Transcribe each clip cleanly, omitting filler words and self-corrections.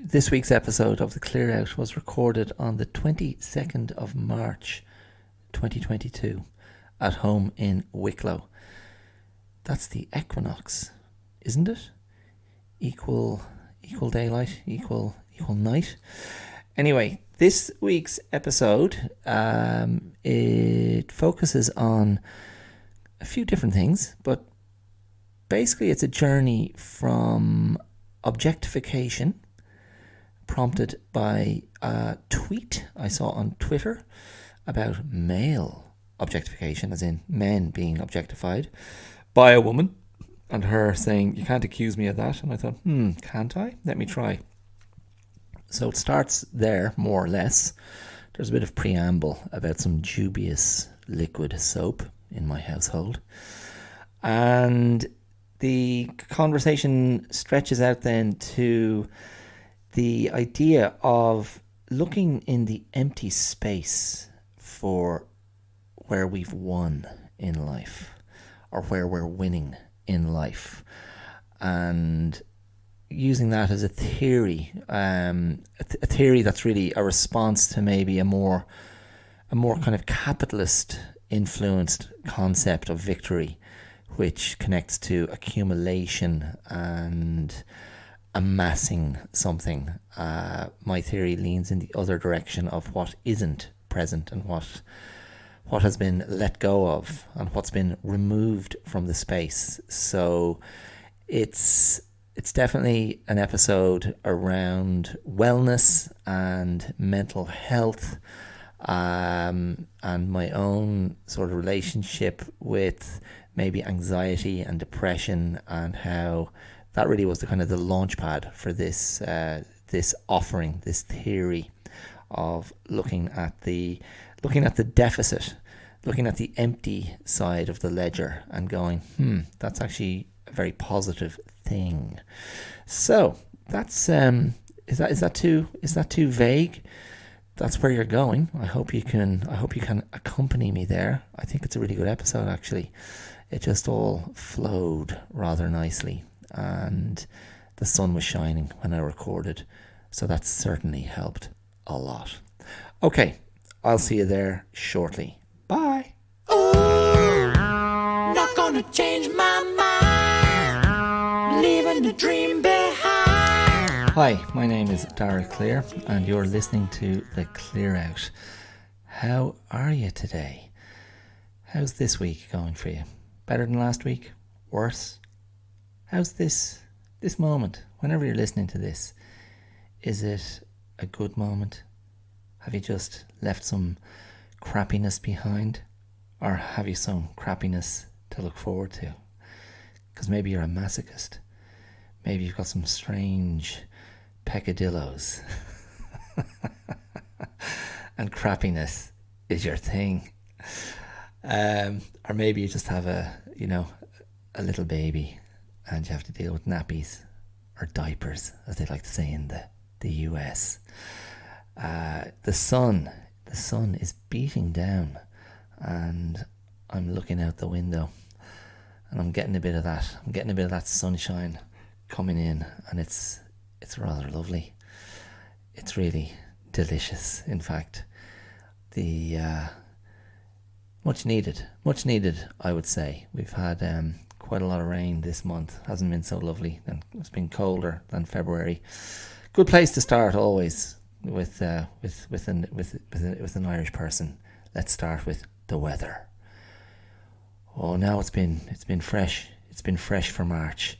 This week's episode of The Clear Out was recorded on the 22nd of March 2022 at home in Wicklow. That's the equinox, isn't it? Equal daylight, equal night. Anyway, this week's episode, it focuses on a few different things, but basically it's a journey from objectification, prompted by a tweet I saw on Twitter about male objectification, as in men being objectified by a woman, and her saying, "You can't accuse me of that." And I thought, can't I? Let me try. So it starts there, more or less. There's a bit of preamble about some dubious liquid soap in my household. And the conversation stretches out then to the idea of looking in the empty space for where we've won in life, or where we're winning in life, and using that as a theory, a theory that's really a response to maybe a more kind of capitalist influenced concept of victory, which connects to accumulation and amassing something. My theory leans in the other direction of what isn't present and what has been let go of and what's been removed from the space. So it's definitely an episode around wellness and mental health, and my own sort of relationship with maybe anxiety and depression, and how that really was the kind of the launch pad for this offering, this theory of looking at the deficit, looking at the empty side of the ledger, and going, that's actually a very positive thing. So that's is that too vague? That's where you're going. I hope you can accompany me there. I think it's a really good episode, actually. It just all flowed rather nicely, and the sun was shining when I recorded, so that certainly helped a lot. Okay, I'll see you there shortly. Bye. Ooh, not gonna change my mind, leaving the dream behind. Hi, my name is Dara Clear, and you're listening to The Clear Out. How are you today? How's this week going for you? Better than last week? Worse? How's this moment? Whenever you're listening to this, is it a good moment? Have you just left some crappiness behind? Or have you some crappiness to look forward to? Because maybe you're a masochist. Maybe you've got some strange peccadillos. And crappiness is your thing. Or maybe you just have a little baby, and you have to deal with nappies, or diapers, as they like to say in the US. The sun is beating down, and I'm looking out the window, and I'm getting a bit of that sunshine coming in, and it's rather lovely. It's really delicious, in fact. The much needed, I would say. We've had quite a lot of rain this month. Hasn't been so lovely, and it's been colder than February. Good place to start always with an Irish person. Let's start with the weather. Oh, now it's been fresh. It's been fresh for March,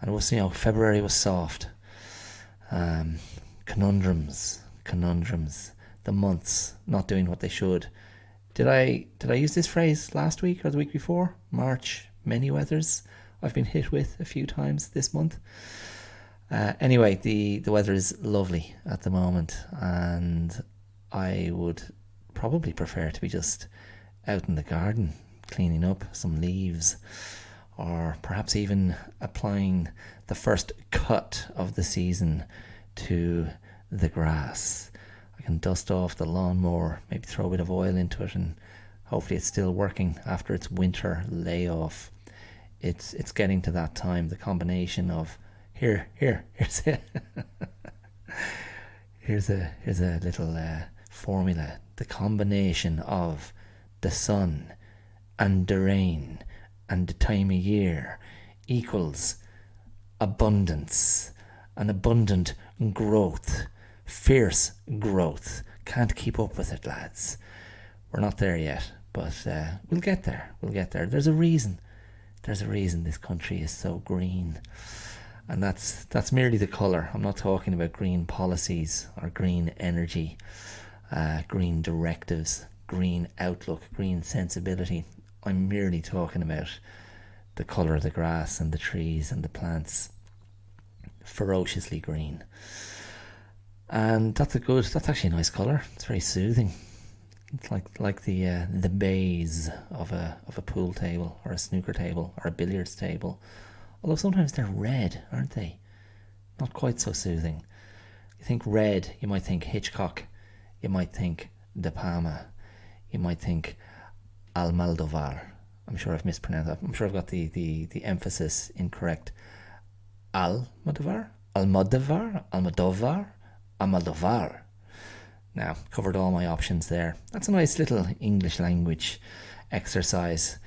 and it was, February was soft. Conundrums. The months not doing what they should. Did I use this phrase last week or the week before? March, many weathers. I've been hit with a few times this month. Anyway, the weather is lovely at the moment, and I would probably prefer to be just out in the garden cleaning up some leaves, or perhaps even applying the first cut of the season to the grass. I can dust off the lawnmower, maybe throw a bit of oil into it, and hopefully it's still working after its winter layoff. It's getting to that time, the combination of here's it. Here's a little formula. The combination of the sun and the rain and the time of year equals abundance, an abundant growth, fierce growth. Can't keep up with it, lads. We're not there yet, but we'll get there. There's a reason this country is so green, and that's merely the colour. I'm not talking about green policies or green energy, green directives, green outlook, green sensibility. I'm merely talking about the colour of the grass and the trees and the plants. Ferociously green. And that's actually a nice colour. It's very soothing. It's like the baize of a pool table or a snooker table or a billiards table. Although sometimes they're red, aren't they? Not quite so soothing. You think red, you might think Hitchcock, you might think De Palma, you might think Almodovar. I'm sure I've mispronounced that. I'm sure I've got the emphasis incorrect. Almodovar. Now, covered all my options there. That's a nice little English language exercise.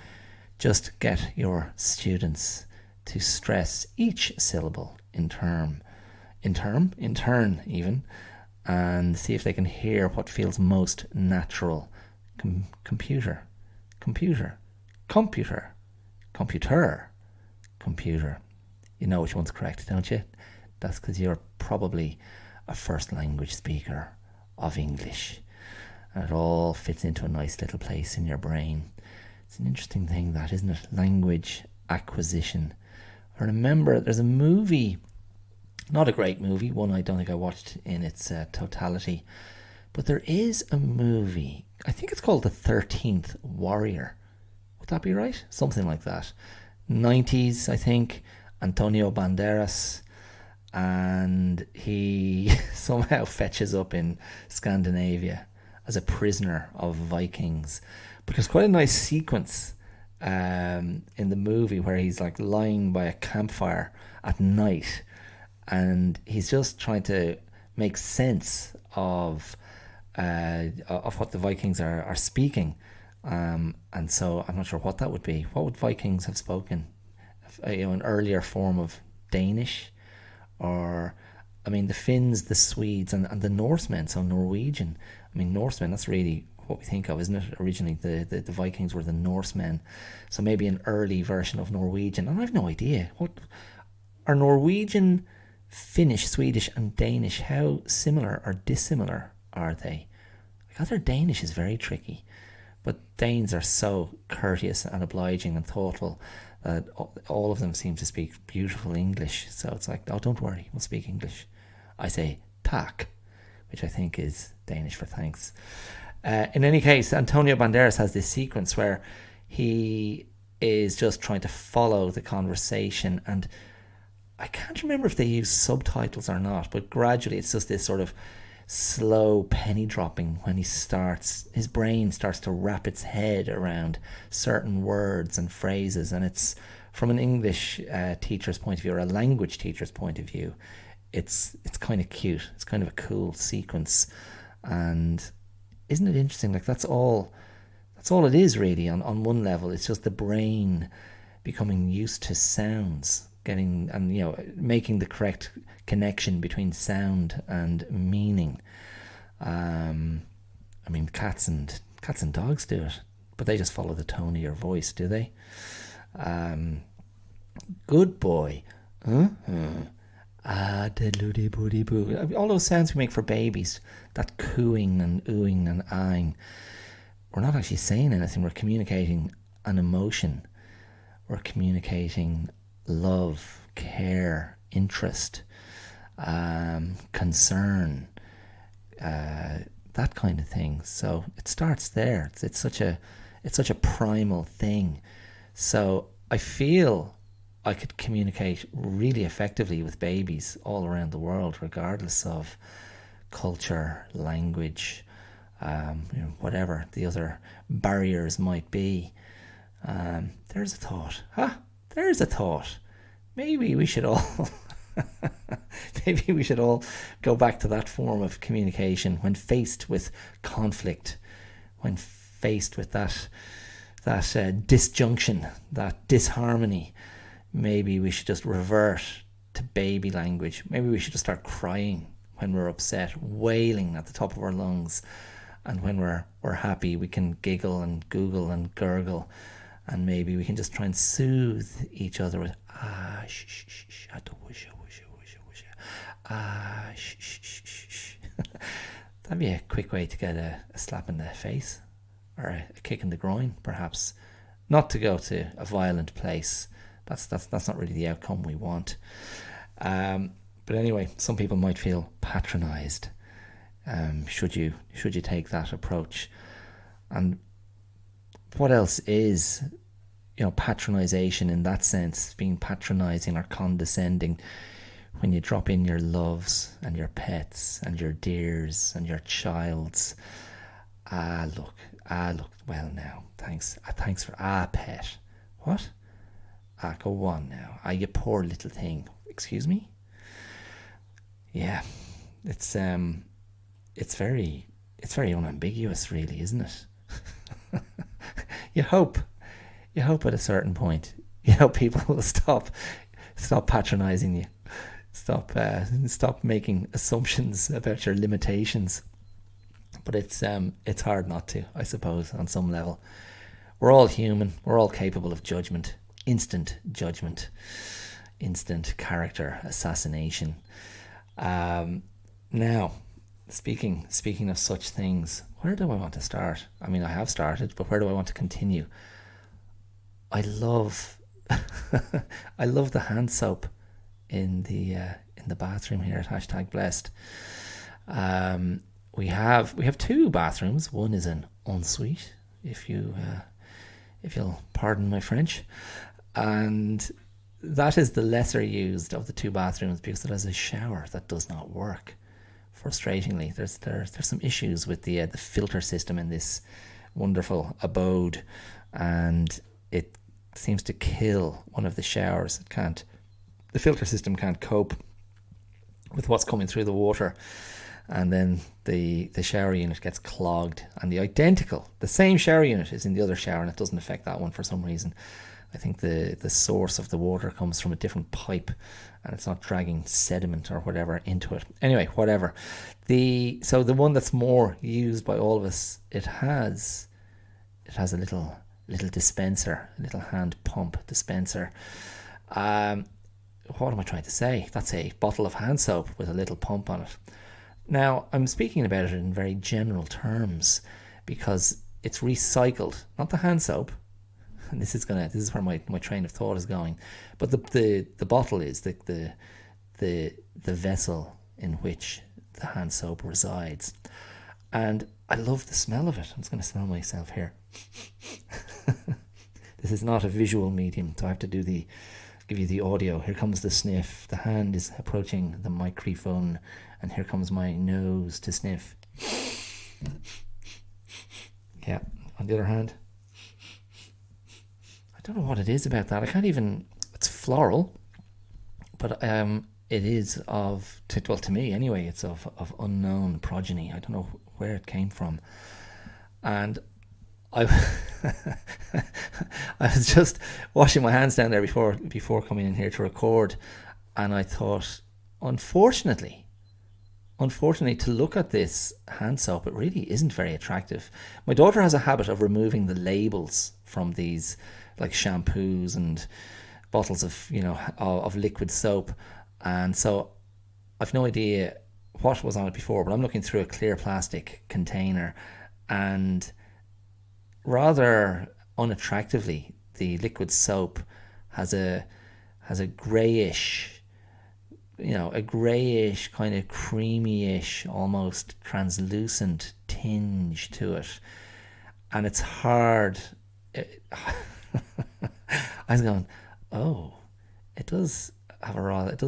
Just get your students to stress each syllable in turn even, and see if they can hear what feels most natural. Computer. You know which one's correct, don't you? That's because you're probably a first language speaker of English, and it all fits into a nice little place in your brain. It's an interesting thing, that, isn't it? Language acquisition. I remember there's a movie, not a great movie, one I don't think I watched in its totality, but there is a movie, I think it's called The 13th Warrior. Would that be right? Something like that. 90s, I think. Antonio Banderas, and he somehow fetches up in Scandinavia as a prisoner of Vikings. But there's quite a nice sequence in the movie where he's like lying by a campfire at night, and he's just trying to make sense of what the Vikings are speaking. And so I'm not sure what that would be. What would Vikings have spoken? An earlier form of Danish, or the Finns, the Swedes, and the Norsemen, so Norwegian. Norsemen, that's really what we think of, isn't it? Originally the Vikings were the Norsemen, so maybe an early version of Norwegian. And I've no idea what are Norwegian, Finnish, Swedish and Danish. How similar or dissimilar are they? I gather Danish is very tricky, but Danes are so courteous and obliging and thoughtful. All of them seem to speak beautiful English, so it's like, oh, don't worry, we'll speak English. I say tak, which I think is Danish for thanks. In any case, Antonio Banderas has this sequence where he is just trying to follow the conversation, and I can't remember if they use subtitles or not, but gradually it's just this sort of slow penny dropping when his brain starts to wrap its head around certain words and phrases, and it's from an English teacher's point of view, or a language teacher's point of view, it's kind of cute. It's kind of a cool sequence, and isn't it interesting? Like that's all it is really. On one level, it's just the brain becoming used to sounds, making the correct connection between sound and meaning. Cats and dogs do it, but they just follow the tone of your voice, do they? Good boy. Diddly booty boo. All those sounds we make for babies, that cooing and oohing and ahhing, we're not actually saying anything. We're communicating an emotion. We're communicating love, care, interest, concern, that kind of thing. So it starts there. It's such a primal thing. So I feel I could communicate really effectively with babies all around the world, regardless of culture, language, whatever the other barriers might be. There's a thought. There's a thought. Maybe we should all Maybe we should all go back to that form of communication when faced with conflict, when faced with that disjunction, that disharmony. Maybe we should just revert to baby language. Maybe we should just start crying when we're upset, wailing at the top of our lungs. And when we're happy, we can giggle and google and gurgle. And maybe we can just try and soothe each other with shh, shh, shh, shh, shh, shh, shh, shh. That'd be a quick way to get a slap in the face or a kick in the groin, perhaps. Not to go to a violent place. That's not really the outcome we want. But anyway, some people might feel patronised. Should you take that approach? And what else is, patronisation in that sense, being patronising or condescending, when you drop in your loves and your pets and your dears and your childs. Look, well now, thanks for, pet. What? Go on now. You poor little thing. Excuse me? Yeah, it's very unambiguous, really, isn't it? You hope at a certain point, people will stop patronising you, stop making assumptions about your limitations. But it's hard not to, I suppose, on some level. We're all human. We're all capable of judgment, instant character assassination. Now, speaking of such things, where do I want to start? I mean, I have started, but where do I want to continue? I love the hand soap in the bathroom here at #blessed. We have two bathrooms. One is an ensuite, if you'll pardon my French, and that is the lesser used of the two bathrooms because it has a shower that does not work. Frustratingly, there's some issues with the filter system in this wonderful abode, and it seems to kill one of the showers. The filter system can't cope with what's coming through the water, and then the shower unit gets clogged, and the same shower unit is in the other shower, and it doesn't affect that one for some reason. I think the source of the water comes from a different pipe, and it's not dragging sediment or whatever into it. Anyway, whatever. So the one that's more used by all of us, it has a little dispenser, a little hand pump dispenser. What am I trying to say? That's a bottle of hand soap with a little pump on it. Now, I'm speaking about it in very general terms because it's recycled, not the hand soap. And this is where my train of thought is going. But the bottle is the vessel in which the hand soap resides. And I love the smell of it. I'm just going to smell myself here. This is not a visual medium, so I have to give you the audio. Here comes the sniff. The hand is approaching the microphone, and here comes my nose to sniff. Yeah, on the other hand, I don't know what it is about that. It's floral, but it is to me anyway, it's of unknown progeny. I don't know where it came from. And I was just washing my hands down there before coming in here to record, and I thought, unfortunately, to look at this hand soap, it really isn't very attractive. My daughter has a habit of removing the labels from these, like shampoos and bottles of liquid soap, and so I've no idea what was on it before, but I'm looking through a clear plastic container, and rather unattractively, the liquid soap has a greyish, kind of creamy-ish, almost translucent tinge to it, and it's hard. I was going, oh, it does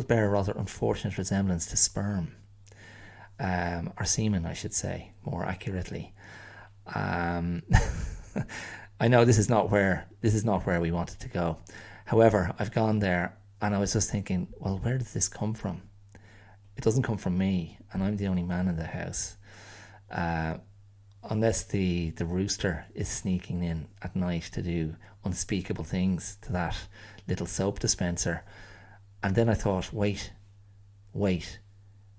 bear a rather unfortunate resemblance to sperm, or semen, I should say, more accurately. I know this is not where we wanted to go. However, I've gone there And I was just thinking, well, where does this come from? It doesn't come from me, and I'm the only man in the house. Unless the rooster is sneaking in at night to do unspeakable things to that little soap dispenser. And then I thought, wait,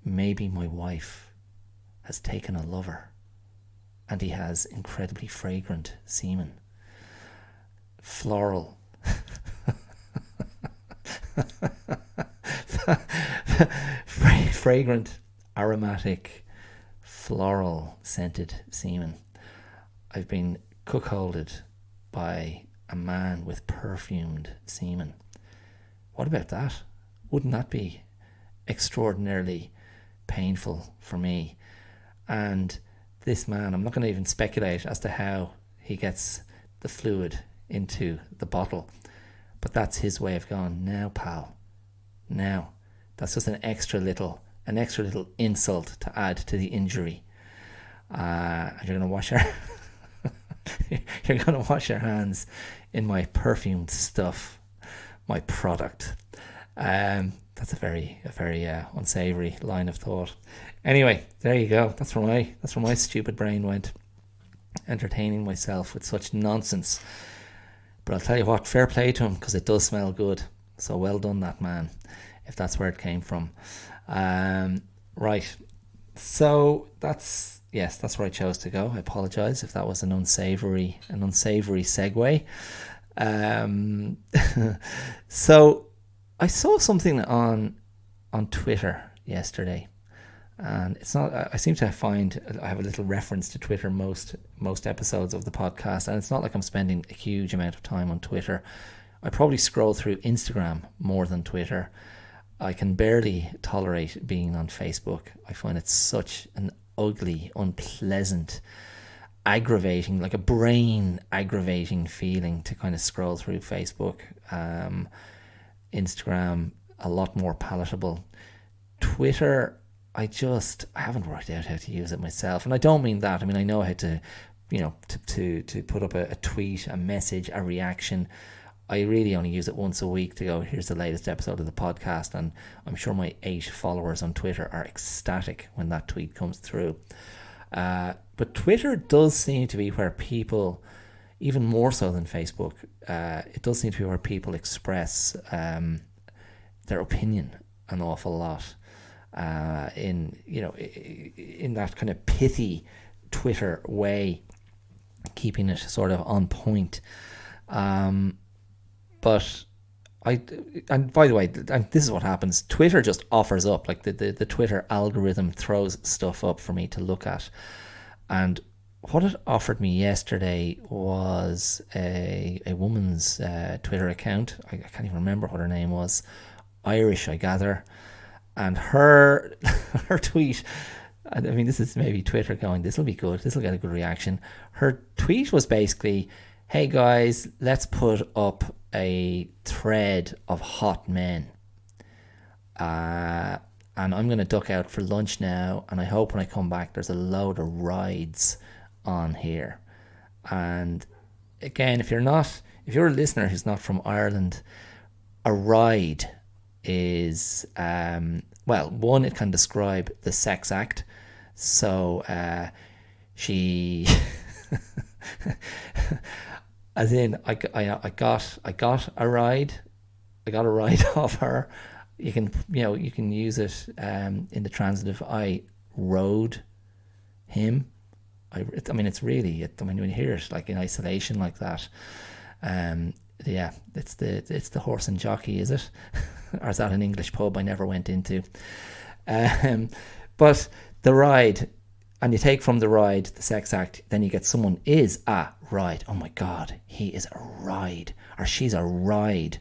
maybe my wife has taken a lover and he has incredibly fragrant semen. Floral. Fragrant, aromatic, floral scented semen. I've been cuckolded by a man with perfumed semen. What about that? Wouldn't that be extraordinarily painful for me? And this man, I'm not going to even speculate as to how he gets the fluid into the bottle, but that's his way of going, now pal, now. That's just an extra little insult to add to the injury. And you're going to wash your hands in my perfumed stuff, my product. That's a very unsavory line of thought. Anyway, there you go. That's where my stupid brain went, entertaining myself with such nonsense. But I'll tell you what, fair play to him, because it does smell good. So well done, that man, if that's where it came from. Right. So that's where I chose to go. I apologise if that was an unsavoury segue. So I saw something on Twitter yesterday, and it's not. I seem to find I have a little reference to Twitter most episodes of the podcast, and it's not like I'm spending a huge amount of time on Twitter. I probably scroll through Instagram more than Twitter. I can barely tolerate being on Facebook. I find it such an ugly, unpleasant, aggravating, like a brain aggravating feeling to kind of scroll through Facebook. Instagram, a lot more palatable. Twitter, I haven't worked out how to use it myself. And I don't mean that. I mean, I know how to, to put up a tweet, a message, a reaction. I really only use it once a week to go, here's the latest episode of the podcast, and I'm sure my 8 followers on Twitter are ecstatic when that tweet comes through. But Twitter does seem to be where people, even more so than Facebook, it does seem to be where people express their opinion an awful lot, in that kind of pithy Twitter way, keeping it sort of on point. But and by the way, this is what happens. Twitter just offers up, like the Twitter algorithm throws stuff up for me to look at. And what it offered me yesterday was a woman's Twitter account. I can't even remember what her name was. Irish, I gather. And her tweet, I mean, this is maybe Twitter going, this will be good, this will get a good reaction. Her tweet was basically, hey guys, let's put up a thread of hot men. And I'm going to duck out for lunch now, and I hope when I come back there's a load of rides on here. And again, if you're a listener who's not from Ireland, a ride is, one, it can describe the sex act. So she as in I got a ride off her. You can use it in the transitive. I rode him. It's really, when you hear it like in isolation like that, it's the horse and jockey, is it? Or is that an English pub I never went into? But the ride, and you take from the ride the sex act, then you get someone is a ride. Oh my God, he is a ride, or she's a ride.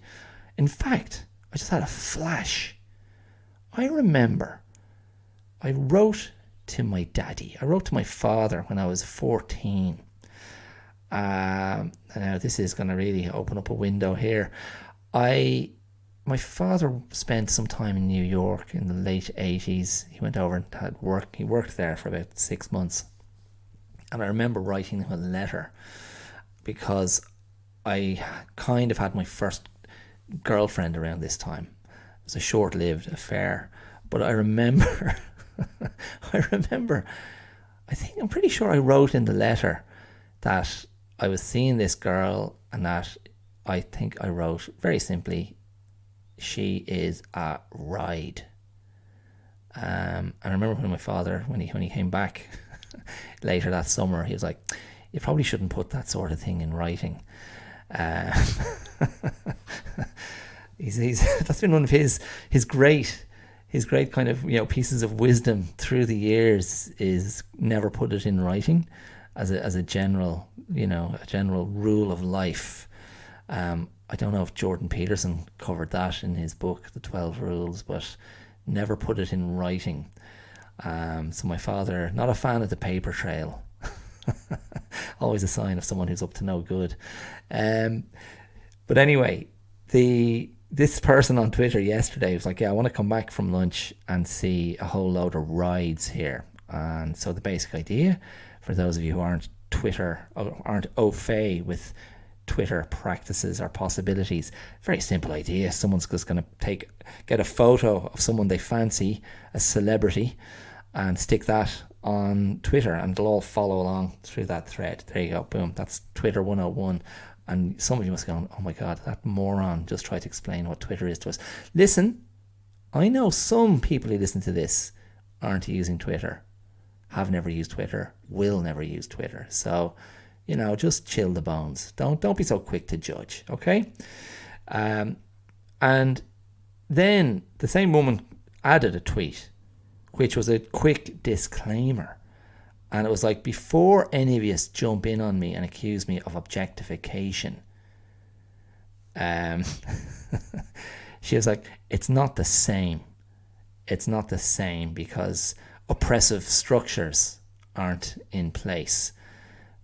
In fact, I just had a flash. I remember I wrote to my daddy. I wrote to my father when I was 14. Now this is going to really open up a window here. My father spent some time in New York in the late 80s. He went over and had work. He worked there for about 6 months. And I remember writing him a letter because I kind of had my first girlfriend around this time. It was a short-lived affair, but I remember, I'm pretty sure I wrote in the letter that I was seeing this girl, and that I think I wrote very simply, she is a ride. And I remember when my father, when he came back later that summer, he was like, you probably shouldn't put that sort of thing in writing. He's that's been one of his great kind of, pieces of wisdom through the years, is never put it in writing as a general, a general rule of life. I don't know if Jordan Peterson covered that in his book, The 12 Rules, but never put it in writing. So my father, not a fan of the paper trail. Always a sign of someone who's up to no good. But anyway, this person on Twitter yesterday was like, yeah, I want to come back from lunch and see a whole load of rides here. And so the basic idea, for those of you who aren't au fait with Twitter practices or possibilities, very simple idea. Someone's just going to get a photo of someone they fancy, a celebrity, and stick that on Twitter, and they'll all follow along through that thread. There you go, boom, that's Twitter 101. And some of you must go, oh my God, that moron just tried to explain what Twitter is to us. Listen, I know some people who listen to this aren't using Twitter, have never used Twitter, will never use Twitter. So, just chill the bones. Don't be so quick to judge, okay? And then the same woman added a tweet, which was a quick disclaimer. And it was like, before any of you jump in on me and accuse me of objectification, she was like, it's not the same. It's not the same, because oppressive structures aren't in place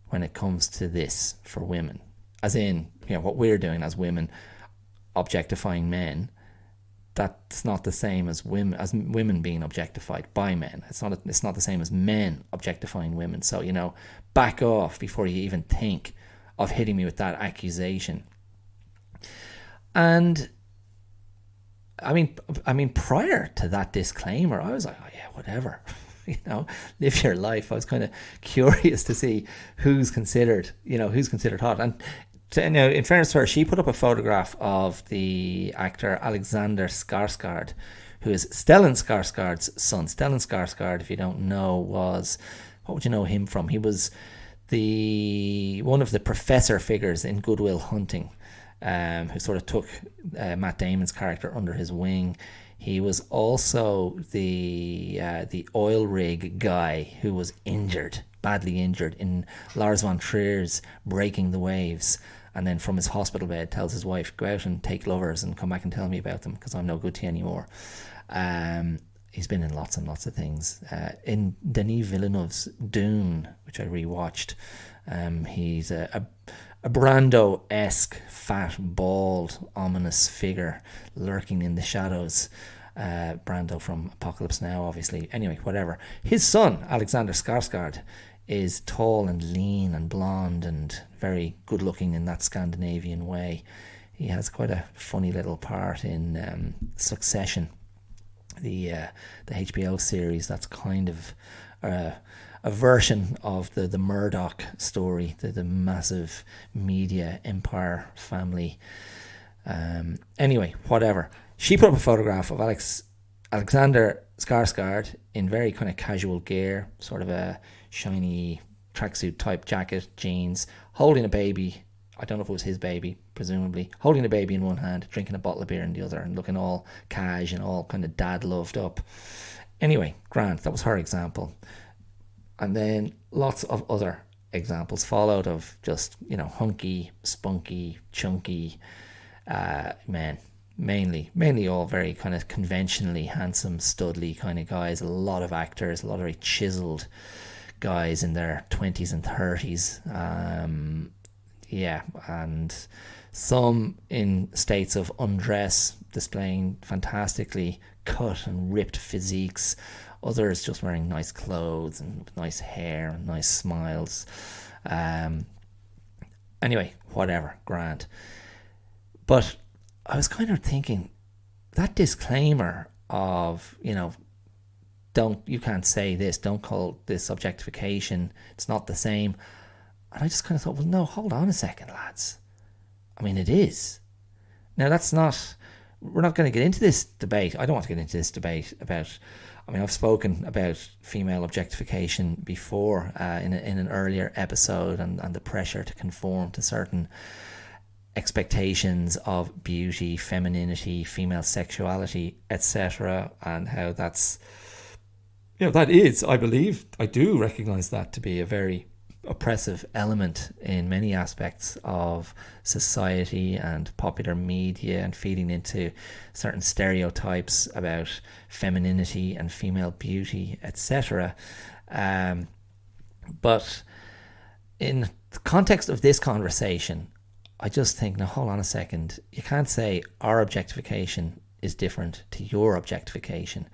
when it comes to this for women. As in, what we're doing as women, objectifying men, that's not the same as women being objectified by men. It's not the same as men objectifying women. So, back off before you even think of hitting me with that accusation. And I mean, prior to that disclaimer, I was like, oh yeah, whatever. Live your life. I was kind of curious to see who's considered hot. And in fairness to her, she put up a photograph of the actor Alexander Skarsgård, who is Stellan Skarsgård's son. Stellan Skarsgård, if you don't know, what would you know him from? He was one of the professor figures in Good Will Hunting, who sort of took Matt Damon's character under his wing. He was also the oil rig guy who was badly injured in Lars von Trier's Breaking the Waves, and then from his hospital bed tells his wife, go out and take lovers and come back and tell me about them, because I'm no good to you anymore. He's been in lots and lots of things. In Denis Villeneuve's Dune, which I rewatched, he's a Brando-esque, fat, bald, ominous figure lurking in the shadows. Brando from Apocalypse Now, obviously. Anyway, whatever. His son, Alexander Skarsgård, is tall and lean and blonde and very good looking in that Scandinavian way. He has quite a funny little part in Succession, the HBO series that's kind of a version of the Murdoch story, the massive media empire family. Anyway, whatever. She put up a photograph of Alexander Skarsgård in very kind of casual gear, sort of a shiny tracksuit type jacket, jeans, holding a baby. I don't know if it was his baby, presumably. Holding a baby in one hand, drinking a bottle of beer in the other, and looking all cash and all kind of dad loved up. Anyway, grand. That was her example. And then lots of other examples followed of just, hunky, spunky, chunky men. Mainly all very kind of conventionally handsome, studly kind of guys. A lot of actors, a lot of very chiseled guys in their 20s and 30s. And some in states of undress, displaying fantastically cut and ripped physiques. Others just wearing nice clothes and nice hair and nice smiles. Anyway, whatever, grand. But I was kind of thinking that disclaimer of, you can't say this, don't call this objectification, it's not the same. And I just kind of thought, well, no, hold on a second, lads. I mean, it is. Now, we're not going to get into this debate. I don't want to get into this debate about, I've spoken about female objectification before in an earlier episode, and the pressure to conform to certain expectations of beauty, femininity, female sexuality, etc., and how that's, that is, I believe, I do recognise that to be a very oppressive element in many aspects of society and popular media, and feeding into certain stereotypes about femininity and female beauty, etc. But in the context of this conversation, I just think, now hold on a second, you can't say our objectification is different to your objectification.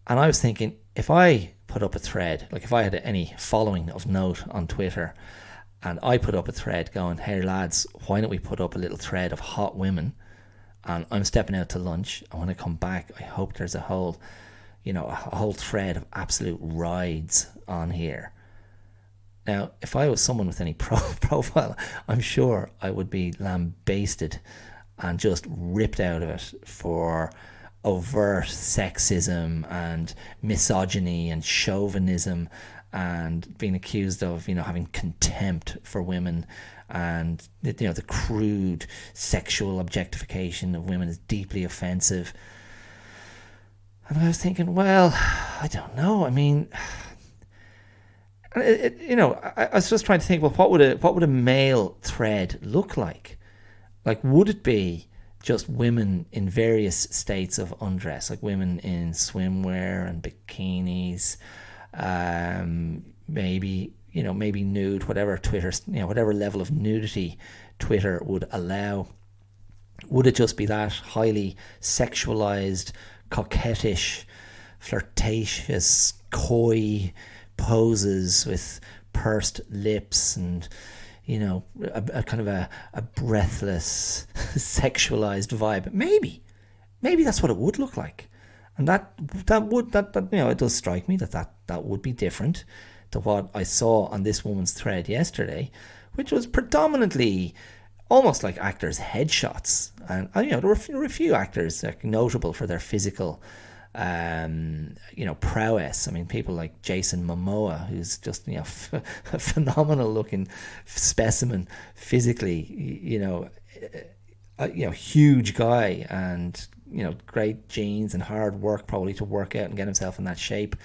And I was thinking, if I put up a thread, like if I had any following of note on Twitter, and I put up a thread going, hey lads, why don't we put up a little thread of hot women, and I'm stepping out to lunch, and when I come back, I hope there's a whole thread of absolute rides on here. Now, if I was someone with any profile, I'm sure I would be lambasted and just ripped out of it for overt sexism and misogyny and chauvinism, and being accused of, having contempt for women, and the crude sexual objectification of women is deeply offensive. And I was thinking, well, I don't know. I mean, I was just trying to think, well, what would a male thread look like? Like, would it be just women in various states of undress, like women in swimwear and bikinis, maybe nude, whatever Twitter, whatever level of nudity Twitter would allow? Would it just be that highly sexualized, coquettish, flirtatious, coy poses with pursed lips and a kind of a breathless, sexualized vibe? Maybe that's what it would look like, and that it does strike me that would be different to what I saw on this woman's thread yesterday, which was predominantly almost like actors' headshots, and there were a few actors notable for their physical prowess. I mean, people like Jason Momoa, who's just a phenomenal looking specimen physically, huge guy, and great genes and hard work probably to work out and get himself in that shape.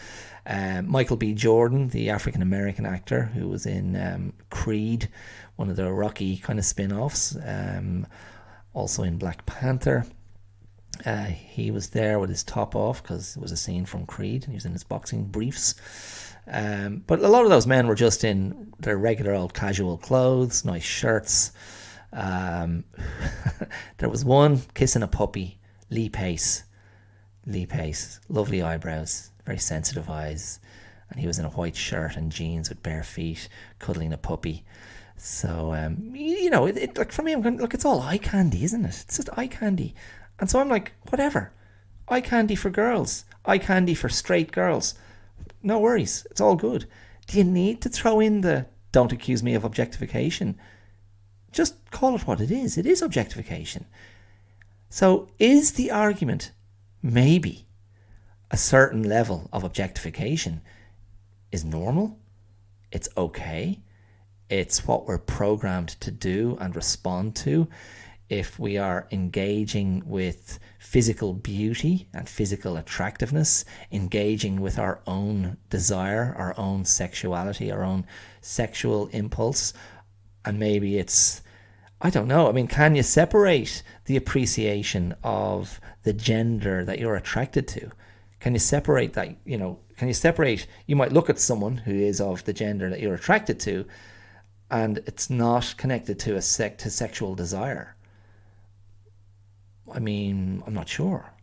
Michael B. Jordan, the African American actor who was in Creed, one of the Rocky kind of spin-offs, also in Black Panther. He was there with his top off because it was a scene from Creed, and he was in his boxing briefs. But a lot of those men were just in their regular old casual clothes, nice shirts. There was one kissing a puppy, Lee Pace, lovely eyebrows, very sensitive eyes, and he was in a white shirt and jeans with bare feet, cuddling a puppy. So, like for me, I'm going, look, it's all eye candy, isn't it? It's just eye candy. And so I'm like, whatever. Eye candy for girls. Eye candy for straight girls. No worries. It's all good. Do you need to throw in the don't accuse me of objectification? Just call it what it is. It is objectification. So is the argument maybe a certain level of objectification is normal? It's okay. It's what we're programmed to do and respond to if we are engaging with physical beauty and physical attractiveness, engaging with our own desire, our own sexuality, our own sexual impulse. And maybe it's, I don't know, I mean, can you separate the appreciation of the gender that you're attracted to? Can you separate that, you might look at someone who is of the gender that you're attracted to, and it's not connected to to sexual desire. I mean, I'm not sure.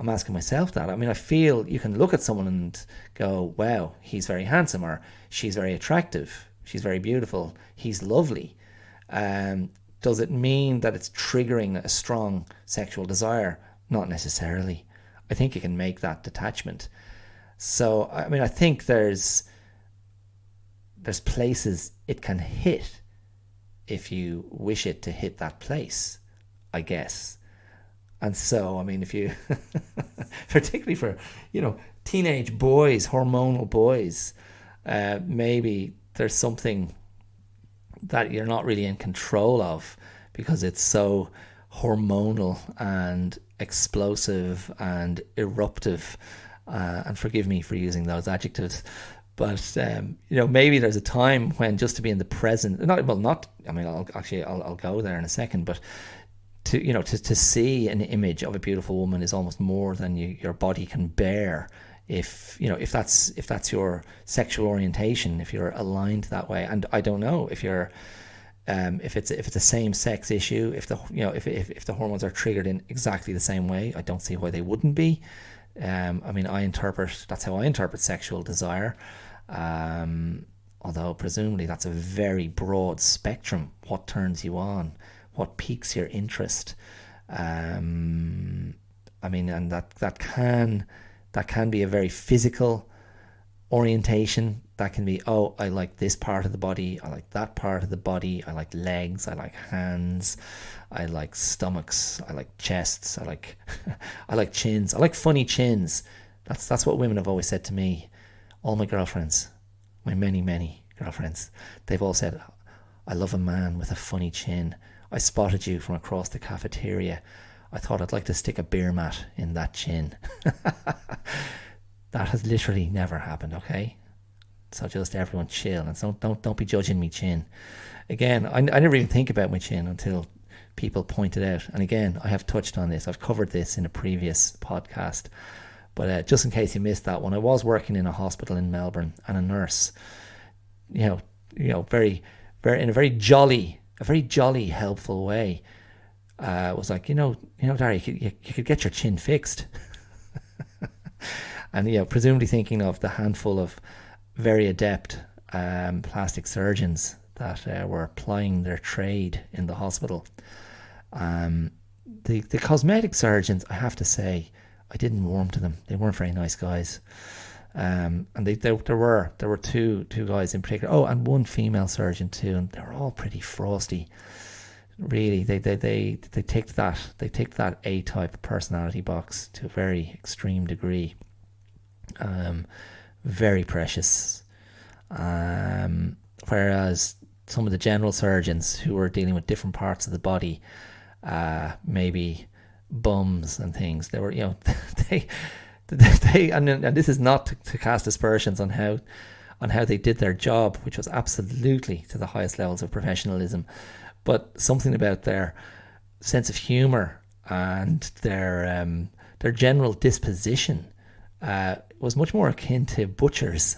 I'm asking myself that. I mean, I feel you can look at someone and go, wow, he's very handsome, or she's very attractive, she's very beautiful, he's lovely. Does it mean that it's triggering a strong sexual desire? Not necessarily. I think you can make that detachment. So, I mean, I think there's places it can hit if you wish it to hit that place, I guess. And so, I mean, if you, particularly for, teenage boys, hormonal boys, maybe there's something that you're not really in control of because it's so hormonal and explosive and eruptive. And forgive me for using those adjectives. But, maybe there's a time when just to be in the present, I'll go there in a second, but to see an image of a beautiful woman is almost more than your body can bear. If that's your sexual orientation, if you're aligned that way. And I don't know if you're, if it's a same sex issue, if the hormones are triggered in exactly the same way, I don't see why they wouldn't be. That's how I interpret sexual desire. Although presumably that's a very broad spectrum. What turns you on? What piques your interest? And that can be a very physical orientation. That can be, I like this part of the body, I like that part of the body, I like legs, I like hands, I like stomachs, I like chests, I like I like chins, I like funny chins. That's what women have always said to me. All my girlfriends, my many girlfriends, they've all said, I love a man with a funny chin. I spotted you from across the cafeteria. I thought I'd like to stick a beer mat in that chin. That has literally never happened, okay? So just everyone chill and so don't be judging me chin. Again, I never even think about my chin until people point it out. And again, I have touched on this. I've covered this in a previous podcast. But just in case you missed that one, I was working in a hospital in Melbourne, and a nurse, very, very in a very jolly, helpful way, was like, Dara, you could get your chin fixed. And presumably thinking of the handful of very adept plastic surgeons that were plying their trade in the hospital. The cosmetic surgeons, I have to say, I didn't warm to them. They weren't very nice guys. And there were two guys in particular. Oh, and one female surgeon too, and they were all pretty frosty. Really, they ticked that A-type personality box to a very extreme degree. Very precious. Whereas some of the general surgeons who were dealing with different parts of the body, maybe bums and things, they were, they and this is not to cast aspersions on how they did their job, which was absolutely to the highest levels of professionalism, but something about their sense of humor and their general disposition was much more akin to butchers.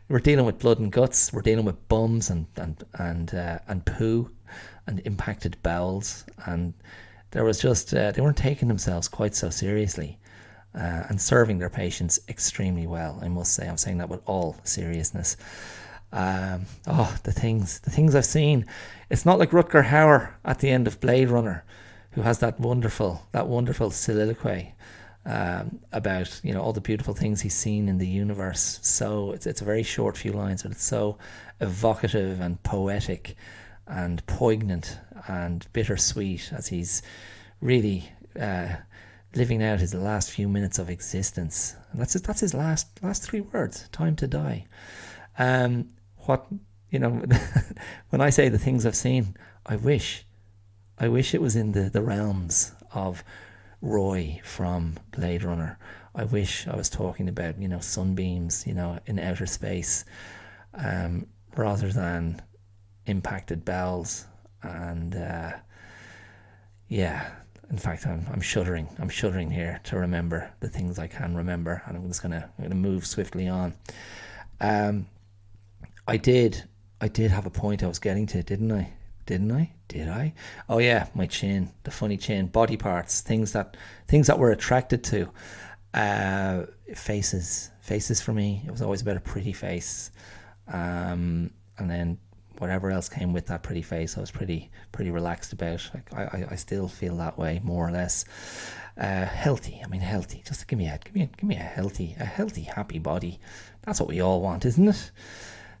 We're dealing with blood and guts. We're dealing with bums and poo and impacted bowels, and there was just they weren't taking themselves quite so seriously, and serving their patients extremely well. I must say, I'm saying that with all seriousness. The things I've seen. It's not like Rutger Hauer at the end of Blade Runner, who has that wonderful soliloquy about all the beautiful things he's seen in the universe. So it's a very short few lines, but it's so evocative and poetic and poignant and bittersweet as he's really living out his last few minutes of existence. And that's his last 3 words: time to die. When I say the things I've seen, I wish it was in the realms of Roy from Blade Runner. I wish I was talking about sunbeams in outer space, rather than impacted bowels. And in fact, I'm shuddering here to remember the things I can remember, and I'm gonna move swiftly on. I did have a point I was getting to, didn't I? Did I? Oh yeah, my chin, the funny chin, body parts, things that we're attracted to. Faces for me, it was always about a pretty face. And then whatever else came with that pretty face, I was pretty relaxed about. Like I still feel that way, more or less. Healthy. I mean, healthy. Just give me a healthy, happy body. That's what we all want, isn't it?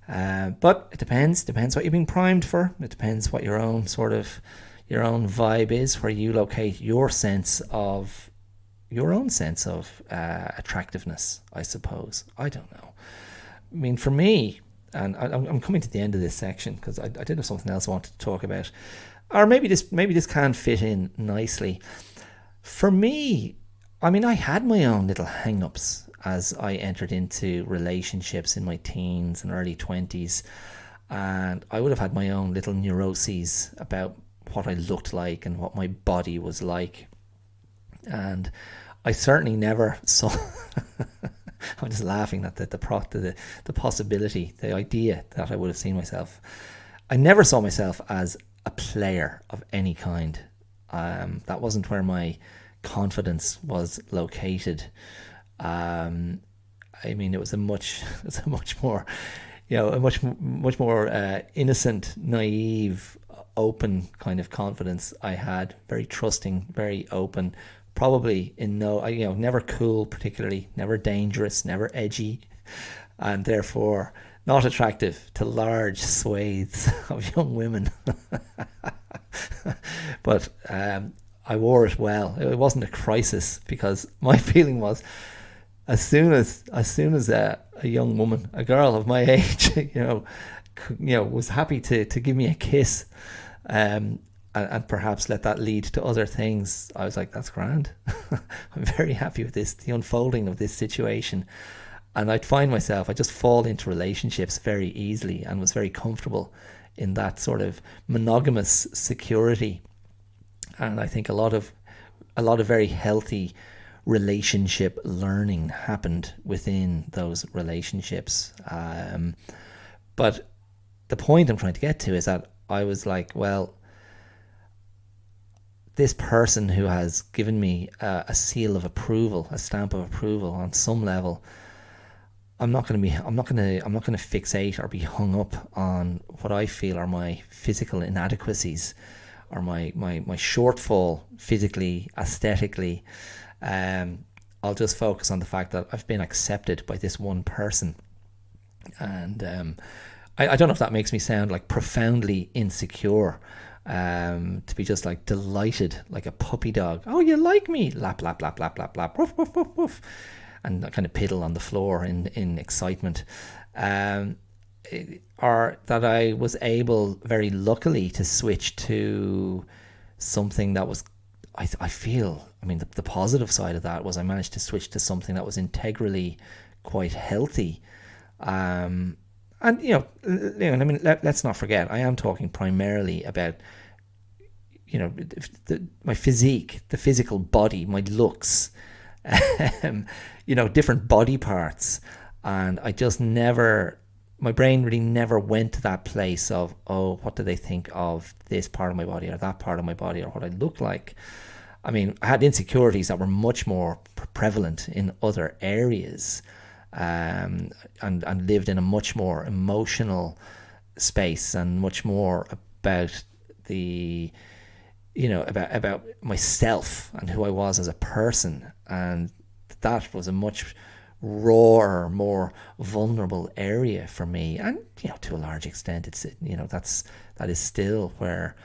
But it depends what you've been primed for. It depends what your own vibe is, where you locate your own sense of attractiveness, I suppose. I don't know. I mean, for me, and I'm coming to the end of this section because I did have something else I wanted to talk about, or maybe this can fit in nicely. For me, I mean, I had my own little hang-ups as I entered into relationships in my teens and early 20s, and I would have had my own little neuroses about what I looked like and what my body was like. And I certainly never saw I'm just laughing at the possibility, the idea that I would have seen myself. I never saw myself as a player of any kind. That wasn't where my confidence was located. I mean, it was a much more, a much more innocent, naive, open kind of confidence I had. Very trusting, very open. Probably never cool, particularly, never dangerous, never edgy, and therefore not attractive to large swathes of young women. But I wore it well. It wasn't a crisis, because my feeling was, as soon as a young woman, a girl of my age, was happy to give me a kiss, and perhaps let that lead to other things, I was like, that's grand. I'm very happy with this, the unfolding of this situation. And I'd find myself, I just fall into relationships very easily, and was very comfortable in that sort of monogamous security. And I think a lot of very healthy relationship learning happened within those relationships. But the point I'm trying to get to is that I was like, well, this person who has given me a seal of approval, a stamp of approval on some level, I'm not going to fixate or be hung up on what I feel are my physical inadequacies, or my shortfall physically, aesthetically. I'll just focus on the fact that I've been accepted by this one person. And I don't know if that makes me sound like profoundly insecure, to be just like delighted like a puppy dog. Oh, you like me? Lap, lap, lap, lap, lap, lap, woof, woof, woof, woof. And I kind of piddle on the floor in excitement. Or that I was able, very luckily, to switch to something that was, I feel, I mean, the positive side of that was I managed to switch to something that was integrally quite healthy. And, I mean, let's not forget, I am talking primarily about, my physique, the physical body, my looks, different body parts. And I just my brain really never went to that place of, oh, what do they think of this part of my body or that part of my body, or what I look like. I mean, I had insecurities that were much more prevalent in other areas, and lived in a much more emotional space, and much more about the, about myself and who I was as a person. And that was a much rawer, more vulnerable area for me. And, to a large extent, it's, that is still where,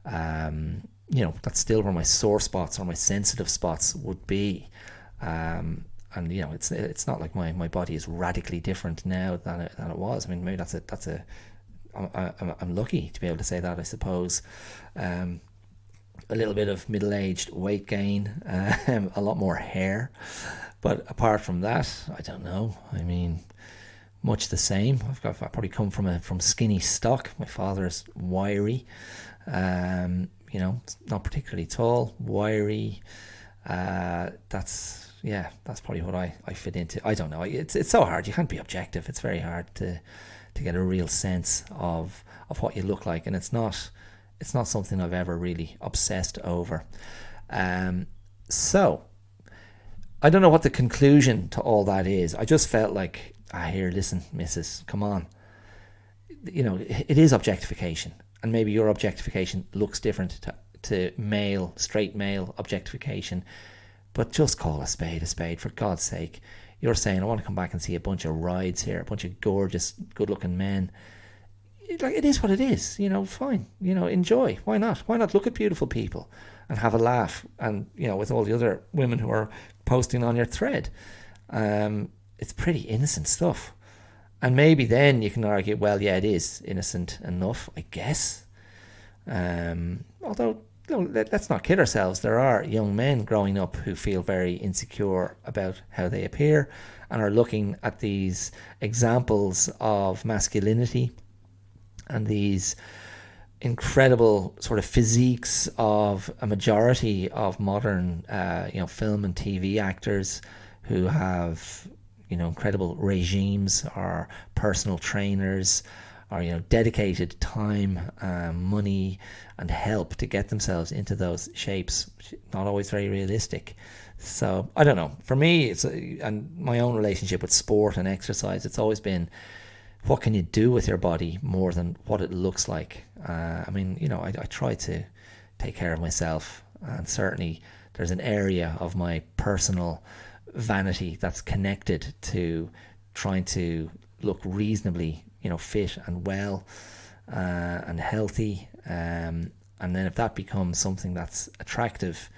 that's still where my sore spots or my sensitive spots would be. And, it's not like my body is radically different now than it was. I mean, maybe I'm lucky to be able to say that, I suppose. A little bit of middle-aged weight gain, a lot more hair. But apart from that, I don't know. I mean, much the same. I probably come from skinny stock. My father's wiry, not particularly tall, wiry. That's probably what I fit into. I don't know. It's so hard. You can't be objective. It's very hard to get a real sense of what you look like, and it's not something I've ever really obsessed over. So I don't know what the conclusion to all that is. I just felt like, here, listen, missus, come on. it is objectification, and maybe your objectification looks different to straight male objectification, but just call a spade for God's sake. You're saying, I want to come back and see a bunch of rides here, a bunch of gorgeous, good-looking men. It is what it is, fine, enjoy. Why not? Why not look at beautiful people and have a laugh? And, with all the other women who are posting on your thread. It's pretty innocent stuff. And maybe then you can argue, well, yeah, it is innocent enough, I guess. Although, let's not kid ourselves. There are young men growing up who feel very insecure about how they appear and are looking at these examples of masculinity and these incredible sort of physiques of a majority of modern, film and TV actors who have, incredible regimes or personal trainers or, dedicated time, money and help to get themselves into those shapes, not always very realistic. So, I don't know. For me, and my own relationship with sport and exercise, it's always been, what can you do with your body more than what it looks like? I try to take care of myself, and certainly there's an area of my personal vanity that's connected to trying to look reasonably, fit and well and healthy. And then if that becomes something that's attractive,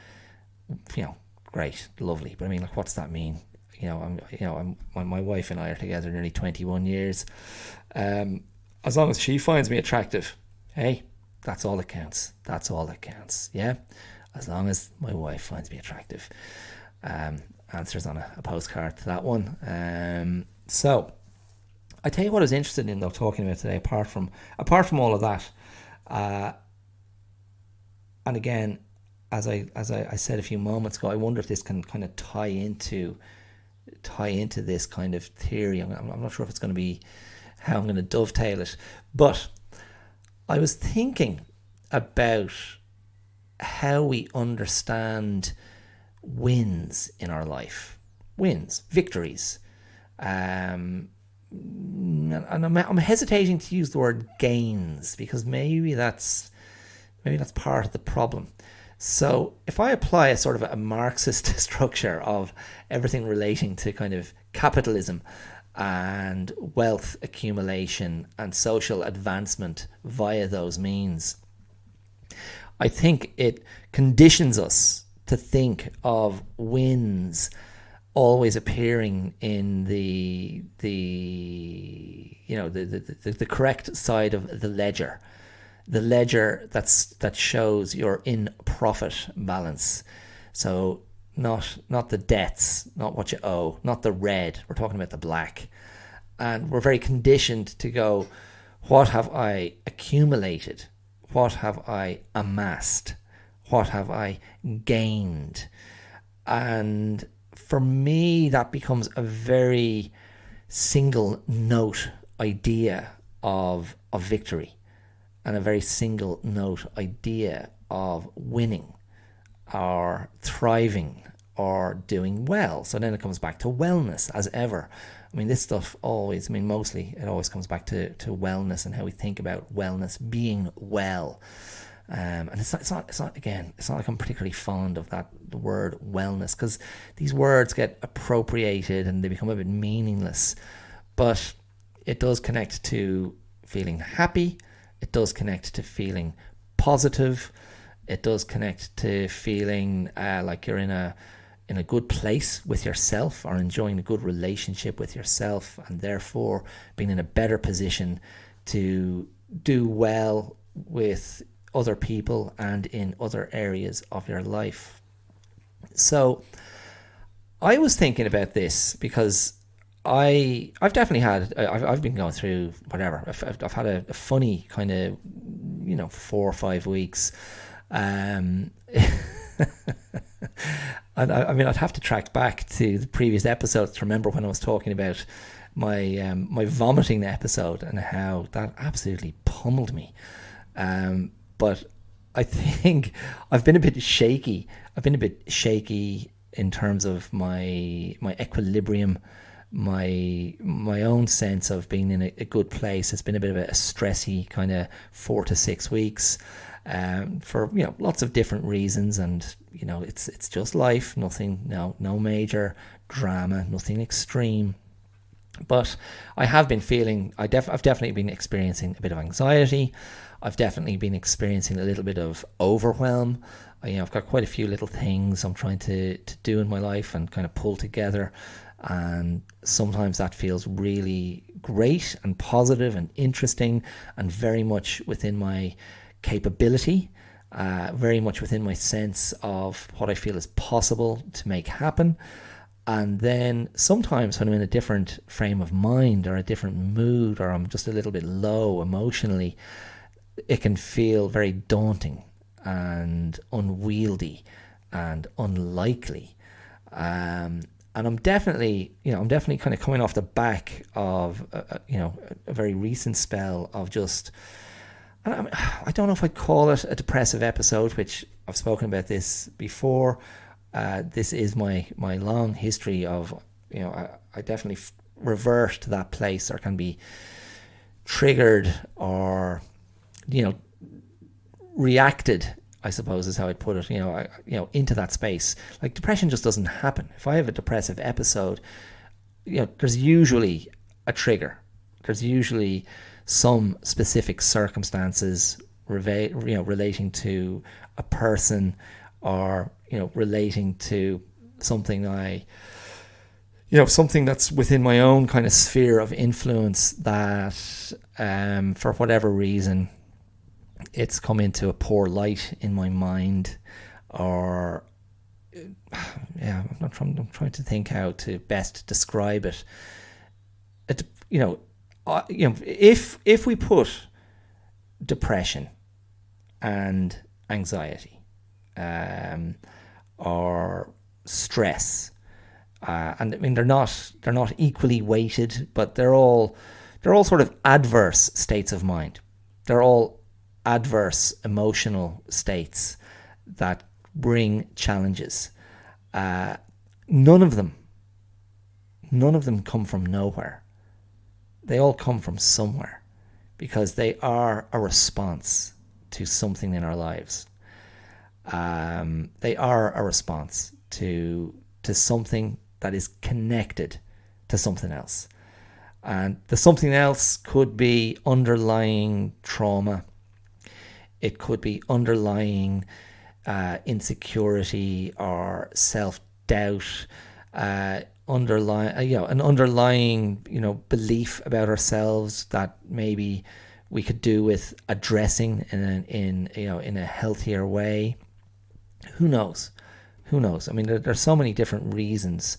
great, lovely. But what's that mean? My wife and I are together nearly 21 years. As long as she finds me attractive, hey, that's all that counts. That's all that counts. Yeah, as long as my wife finds me attractive. Answers on a postcard to that one. So I tell you what I was interested in, though, talking about today, apart from all of that, and again, as I said a few moments ago, I wonder if this can kind of tie into this kind of theory. I'm not sure if it's going to be how I'm going to dovetail it, but I was thinking about how we understand wins in our life, victories, and I'm hesitating to use the word gains because maybe that's part of the problem. So if I apply a sort of a Marxist structure of everything relating to kind of capitalism and wealth accumulation and social advancement via those means, I think it conditions us to think of wins always appearing in the correct side of the ledger that shows your in profit balance. So not the debts, not what you owe, not the red. We're talking about the black, and we're very conditioned to go, what have I accumulated? What have I amassed? What have I gained? And for me, that becomes a very single note idea of victory, and a very single note idea of winning or thriving or doing well. So then it comes back to wellness as ever. This stuff always, mostly it always comes back to wellness and how we think about wellness, being well. And it's not like I'm particularly fond of the word wellness, because these words get appropriated and they become a bit meaningless. But it does connect to feeling happy. It does connect to feeling positive. It does connect to feeling like you're in a good place with yourself, or enjoying a good relationship with yourself, and therefore being in a better position to do well with other people and in other areas of your life. So I was thinking about this because I've definitely had, I've been going through whatever. I've had a funny kind of, 4 or 5 weeks. And I'd have to track back to the previous episodes to remember when I was talking about my vomiting episode and how that absolutely pummeled me. But I think I've been a bit shaky. I've been a bit shaky in terms of my equilibrium my own sense of being in a good place. It's been a bit of a stressy kind of 4 to 6 weeks, for lots of different reasons, and it's just life. Nothing, no major drama, nothing extreme. But I have been feeling, I've definitely been experiencing a bit of anxiety. I've definitely been experiencing a little bit of overwhelm. I've got quite a few little things I'm trying to do in my life and kind of pull together. And sometimes that feels really great and positive and interesting and very much within my capability, very much within my sense of what I feel is possible to make happen. And then sometimes when I'm in a different frame of mind or a different mood, or I'm just a little bit low emotionally, it can feel very daunting and unwieldy and unlikely. And I'm definitely kind of coming off the back of a very recent spell of just, I don't know if I'd call it a depressive episode, which I've spoken about this before. This is my long history of, I definitely revert to that place, or can be triggered, or, reacted, I suppose is how I'd put it, into that space. Like, depression just doesn't happen. If I have a depressive episode, there's usually a trigger. There's usually some specific circumstances relating to a person, or relating to something something that's within my own kind of sphere of influence, that for whatever reason it's come into a poor light in my mind, or I'm trying to think how to best describe it. If we put depression and anxiety, or stress, and I mean they're not equally weighted, but they're all sort of adverse states of mind. They're all adverse emotional states that bring challenges. None of them come from nowhere. They all come from somewhere, because they are a response to something in our lives. They are a response to something that is connected to something else. And the something else could be underlying trauma. It could be underlying insecurity or self-doubt, an underlying belief about ourselves that maybe we could do with addressing in a healthier way. Who knows? I mean, there's so many different reasons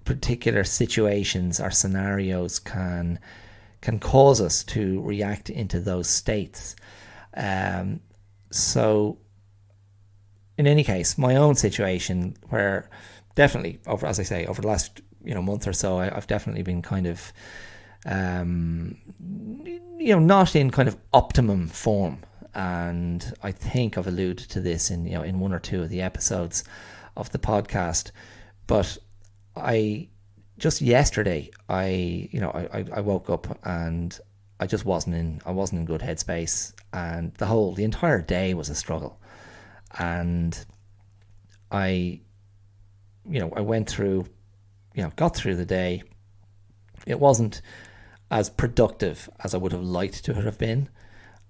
particular situations or scenarios can cause us to react into those states. So in any case, my own situation, where definitely over the last month or so, I've definitely been kind of not in kind of optimum form. And I think I've alluded to this in one or two of the episodes of the podcast. But yesterday I woke up and I wasn't in good headspace, and the entire day was a struggle. And I went through, got through the day. It wasn't as productive as I would have liked to have been.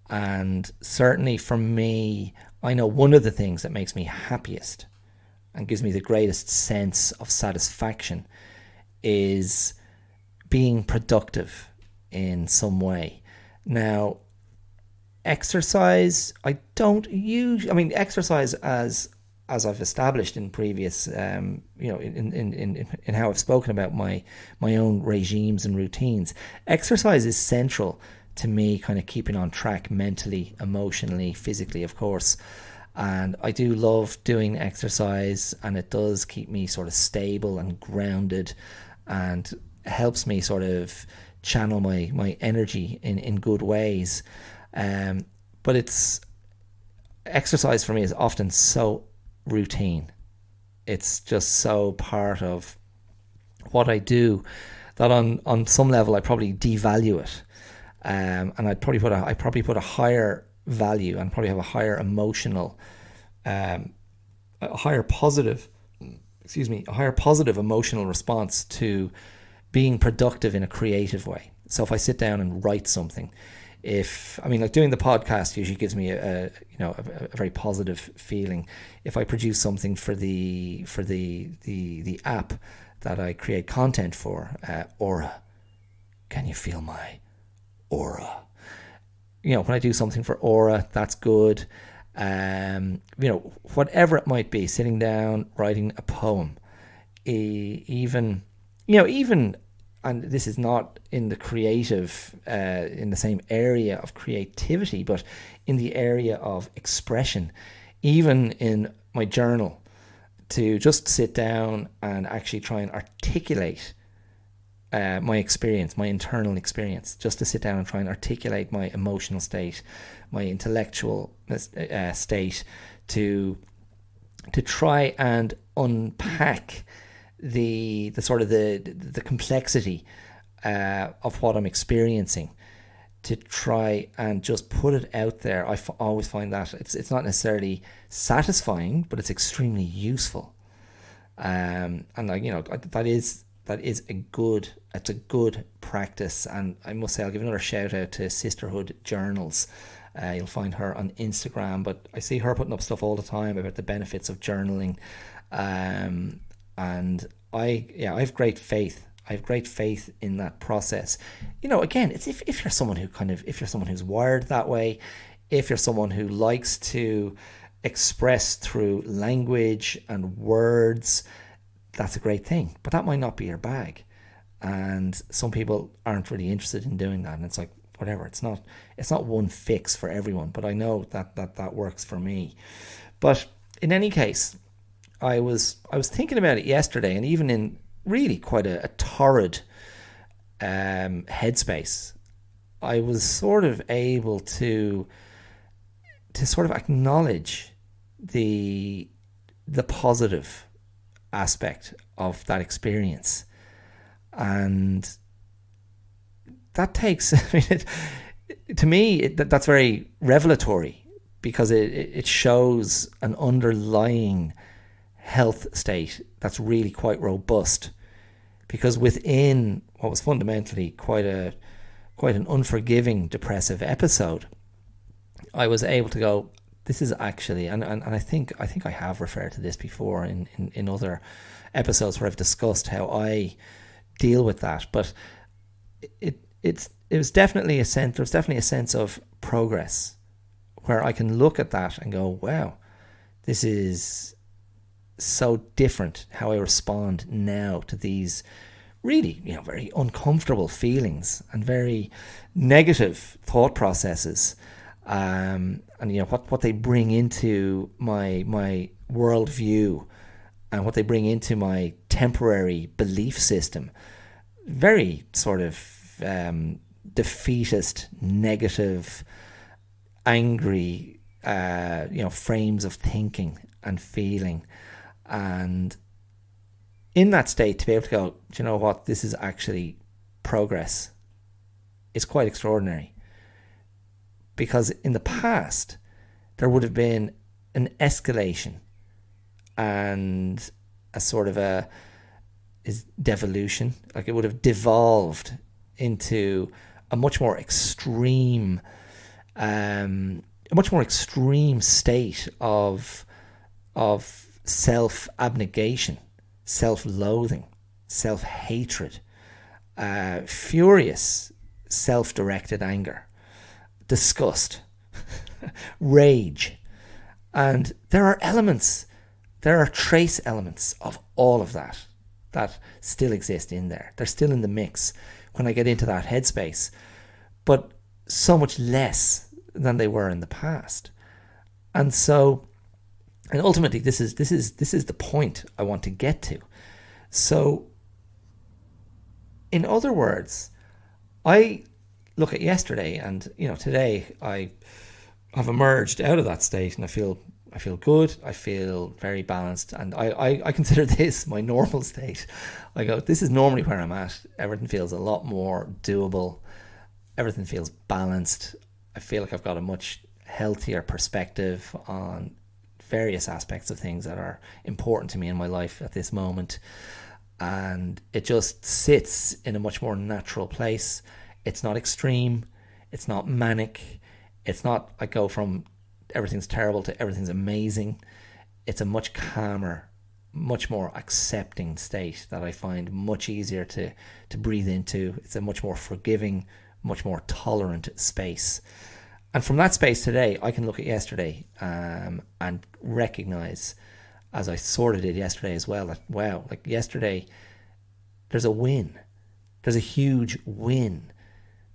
And certainly for me, I know one of the things that makes me happiest and gives me the greatest sense of satisfaction is being productive in some way. Now, exercise, exercise as I've established in previous, in how I've spoken about my own regimes and routines, exercise is central to me kind of keeping on track mentally, emotionally, physically, of course. And I do love doing exercise, and it does keep me sort of stable and grounded, and helps me sort of channel my energy in good ways. But exercise for me is often so routine. It's just so part of what I do, that on some level I probably devalue it, and I probably put a higher value and probably have a higher emotional, a higher positive emotional response to being productive in a creative way. So if I sit down and write something, like doing the podcast usually gives me a very positive feeling. If I produce something for the app that I create content for, Aura, can you feel my aura? When I do something for Aura, that's good. Whatever it might be, sitting down, writing a poem, even, and this is not in the creative, in the same area of creativity, but in the area of expression, even in my journal, to just sit down and actually try and articulate my experience, my internal experience, just to sit down and try and articulate my emotional state, my intellectual state, to try and unpack the sort of the complexity of what I'm experiencing, to try and just put it out there. I always find that it's not necessarily satisfying, but it's extremely useful. And that is a good practice. And I must say, I'll give another shout out to Sisterhood Journals. You'll find her on Instagram, but I see her putting up stuff all the time about the benefits of journaling. And I have great faith. I have great faith in that process. Again, it's if you're someone who's wired that way, if you're someone who likes to express through language and words, that's a great thing. But that might not be your bag. And some people aren't really interested in doing that. And it's like, whatever, it's not one fix for everyone, but I know that works for me. But in any case, I was thinking about it yesterday, and even in really quite a torrid headspace, I was sort of able to sort of acknowledge the positive aspect of that experience. And that takes, to me, that's very revelatory, because it shows an underlying health state that's really quite robust. Because within what was fundamentally quite an unforgiving depressive episode, I was able to go, this is actually, and I think I have referred to this before in other episodes where I've discussed how I deal with that, but it was definitely a sense. There was definitely a sense of progress where I can look at that and go, wow, this is so different how I respond now to these really, very uncomfortable feelings and very negative thought processes, and what they bring into my worldview and what they bring into my temporary belief system. Very sort of defeatist, negative, angry, frames of thinking and feeling. And in that state, to be able to go, do you know what, this is actually progress, is quite extraordinary. Because in the past, there would have been an escalation and a sort of devolution. Like, it would have devolved into a much more extreme state of self-abnegation, self-loathing, self-hatred, furious self-directed anger, disgust, rage. And there are trace elements of all of that still exist in there. They're still in the mix when I get into that headspace, but so much less than they were in the past. And ultimately, this is the point I want to get to. So, in other words, I look at yesterday, and today I have emerged out of that state, and I feel good. I feel very balanced, and I consider this my normal state. I go, this is normally where I'm at. Everything feels a lot more doable. Everything feels balanced. I feel like I've got a much healthier perspective on various aspects of things that are important to me in my life at this moment. And it just sits in a much more natural place. It's not extreme. It's not manic. It's not, I go from everything's terrible to everything's amazing. It's a much calmer, much more accepting state that I find much easier to breathe into. It's a much more forgiving, much more tolerant space. And from that space today, I can look at yesterday and recognize, as I sort of did yesterday as well, that wow, like yesterday, there's a win. There's a huge win.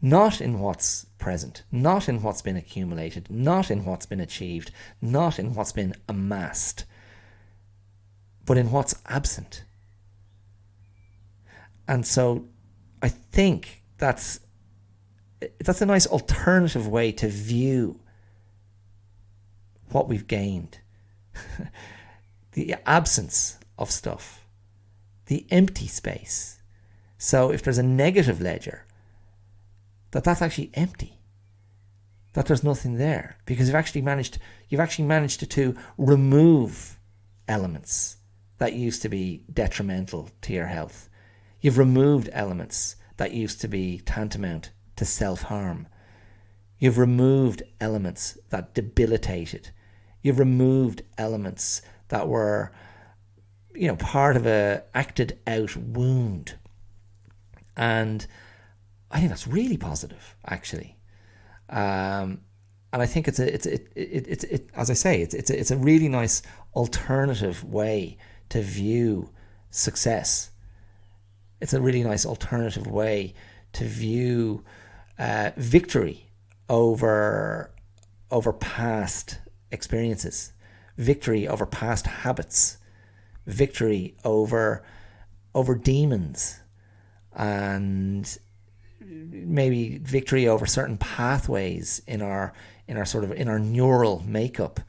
Not in what's present, not in what's been accumulated, not in what's been achieved, not in what's been amassed, but in what's absent. And so I think that's a nice alternative way to view what we've gained. The absence of stuff, the empty space. So if there's a negative ledger, that's actually empty, that there's nothing there, because you've actually managed to remove elements that used to be detrimental to your health. You've removed elements that used to be tantamount to self-harm. You've removed elements that debilitated. You've removed elements that were, part of a acted out wound. And I think that's really positive, actually. And I think it's as I say, it's a really nice alternative way to view success. It's a really nice alternative way to view victory over past experiences, victory over past habits, victory over demons, and maybe victory over certain pathways in our neural makeup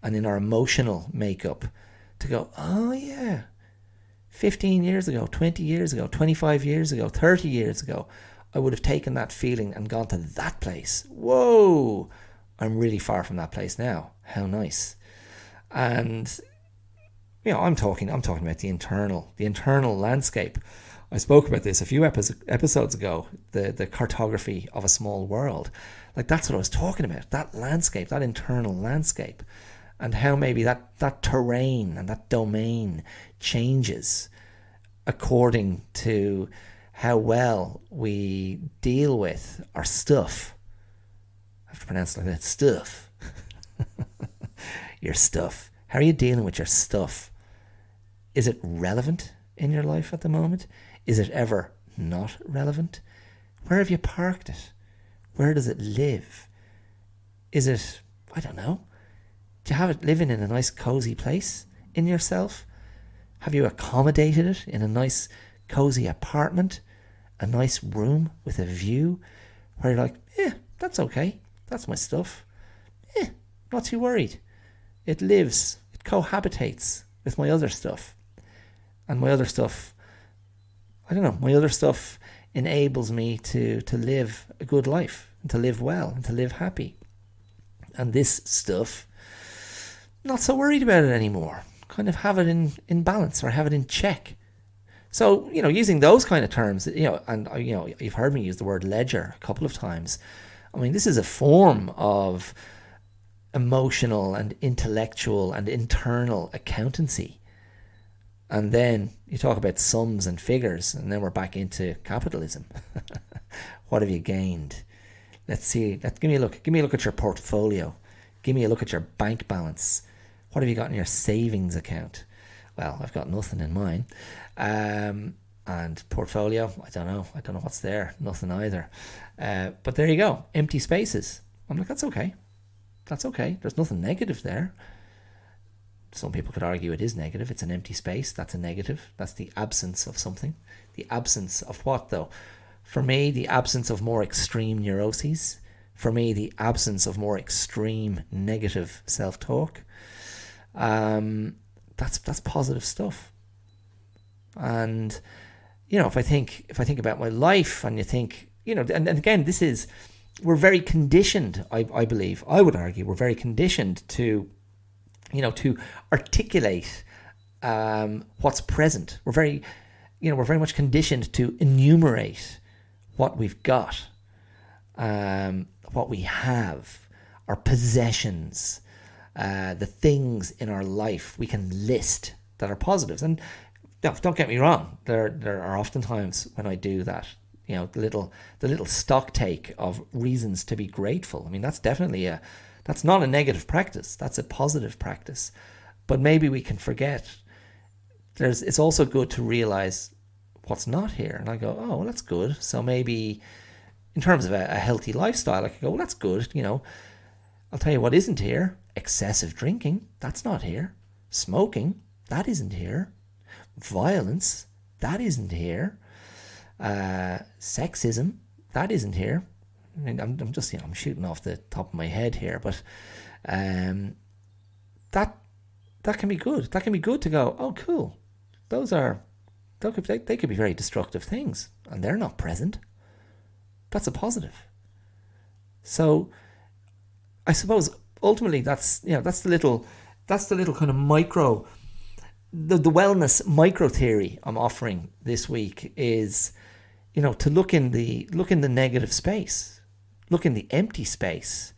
and in our emotional makeup, to go, oh yeah, 15 years ago, 20 years ago, 25 years ago, 30 years ago, I would have taken that feeling and gone to that place. Whoa, I'm really far from that place now. How nice. And I'm talking about the internal landscape. I spoke about this a few episodes ago, the cartography of a small world. Like, that's what I was talking about, that landscape, that internal landscape, and how maybe that terrain and that domain changes according to how well we deal with our stuff. I have to pronounce it like that, stuff. Your stuff. How are you dealing with your stuff? Is it relevant in your life at the moment? Is it ever not relevant? Where have you parked it? Where does it live? Is it, I don't know, do you have it living in a nice cozy place in yourself? Have you accommodated it in a nice cozy apartment? A nice room with a view where you're like, that's okay. That's my stuff. Not too worried. It lives, it cohabitates with my other stuff. And my other stuff, I don't know, my other stuff enables me to live a good life, and to live well, and to live happy. And this stuff, not so worried about it anymore. Kind of have it in balance, or have it in check. So, using those kind of terms, and you've heard me use the word ledger a couple of times. I mean, this is a form of emotional and intellectual and internal accountancy. And then you talk about sums and figures, and then we're back into capitalism. What have you gained? Let's see. Give me a look. Give me a look at your portfolio. Give me a look at your bank balance. What have you got in your savings account? Well, I've got nothing in mine. And portfolio, I don't know what's there. Nothing either. But there you go. Empty spaces. I'm like, that's okay. That's okay. There's nothing negative there. Some people could argue it is negative. It's an empty space. That's a negative. That's the absence of something. The absence of what, though? For me, the absence of more extreme neuroses. For me, the absence of more extreme negative self-talk. That's positive stuff. And if I think about my life, and you think, and again, we're very conditioned. I believe, I would argue, we're very conditioned to articulate what's present. We're very much conditioned to enumerate what we've got, what we have, our possessions, the things in our life we can list that are positives. And don't get me wrong, there are often times when I do that. The little stock take of reasons to be grateful. I mean, that's definitely that's not a negative practice. That's a positive practice. But maybe we can forget. It's also good to realize what's not here. And I go, oh, well, that's good. So maybe in terms of a healthy lifestyle, I could go, well, that's good. I'll tell you what isn't here. Excessive drinking, that's not here. Smoking, that isn't here. Violence, that isn't here. Sexism, that isn't here. I mean, I'm just, I'm shooting off the top of my head here, but that can be good. That can be good to go, oh, cool. They could be very destructive things, and they're not present. That's a positive. So I suppose ultimately that's the little kind of micro, the wellness micro theory I'm offering this week is, to look in the negative space, look in the empty space,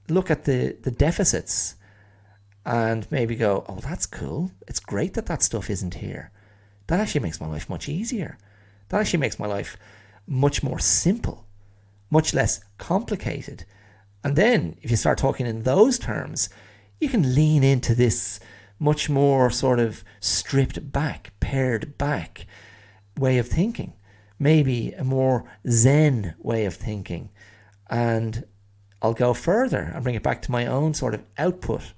look at the deficits, and maybe go, oh, that's cool. It's great that stuff isn't here. That actually makes my life much easier. That actually makes my life much more simple, much less complicated. And then if you start talking in those terms, you can lean into this much more sort of stripped back, pared back way of thinking. Maybe a more Zen way of thinking. And I'll go further and bring it back to my own sort of output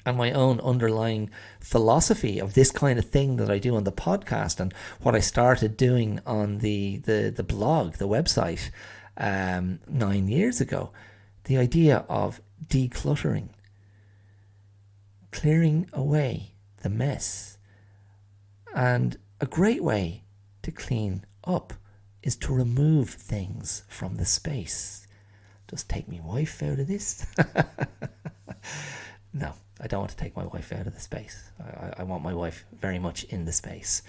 and my own underlying philosophy of this kind of thing that I do on the podcast, and what I started doing on the blog, the website, 9 years ago. The idea of decluttering, clearing away the mess. And a great way to clean up is to remove things from the space. Just take my wife out of this. No, I don't want to take my wife out of the space. I want my wife very much in the space.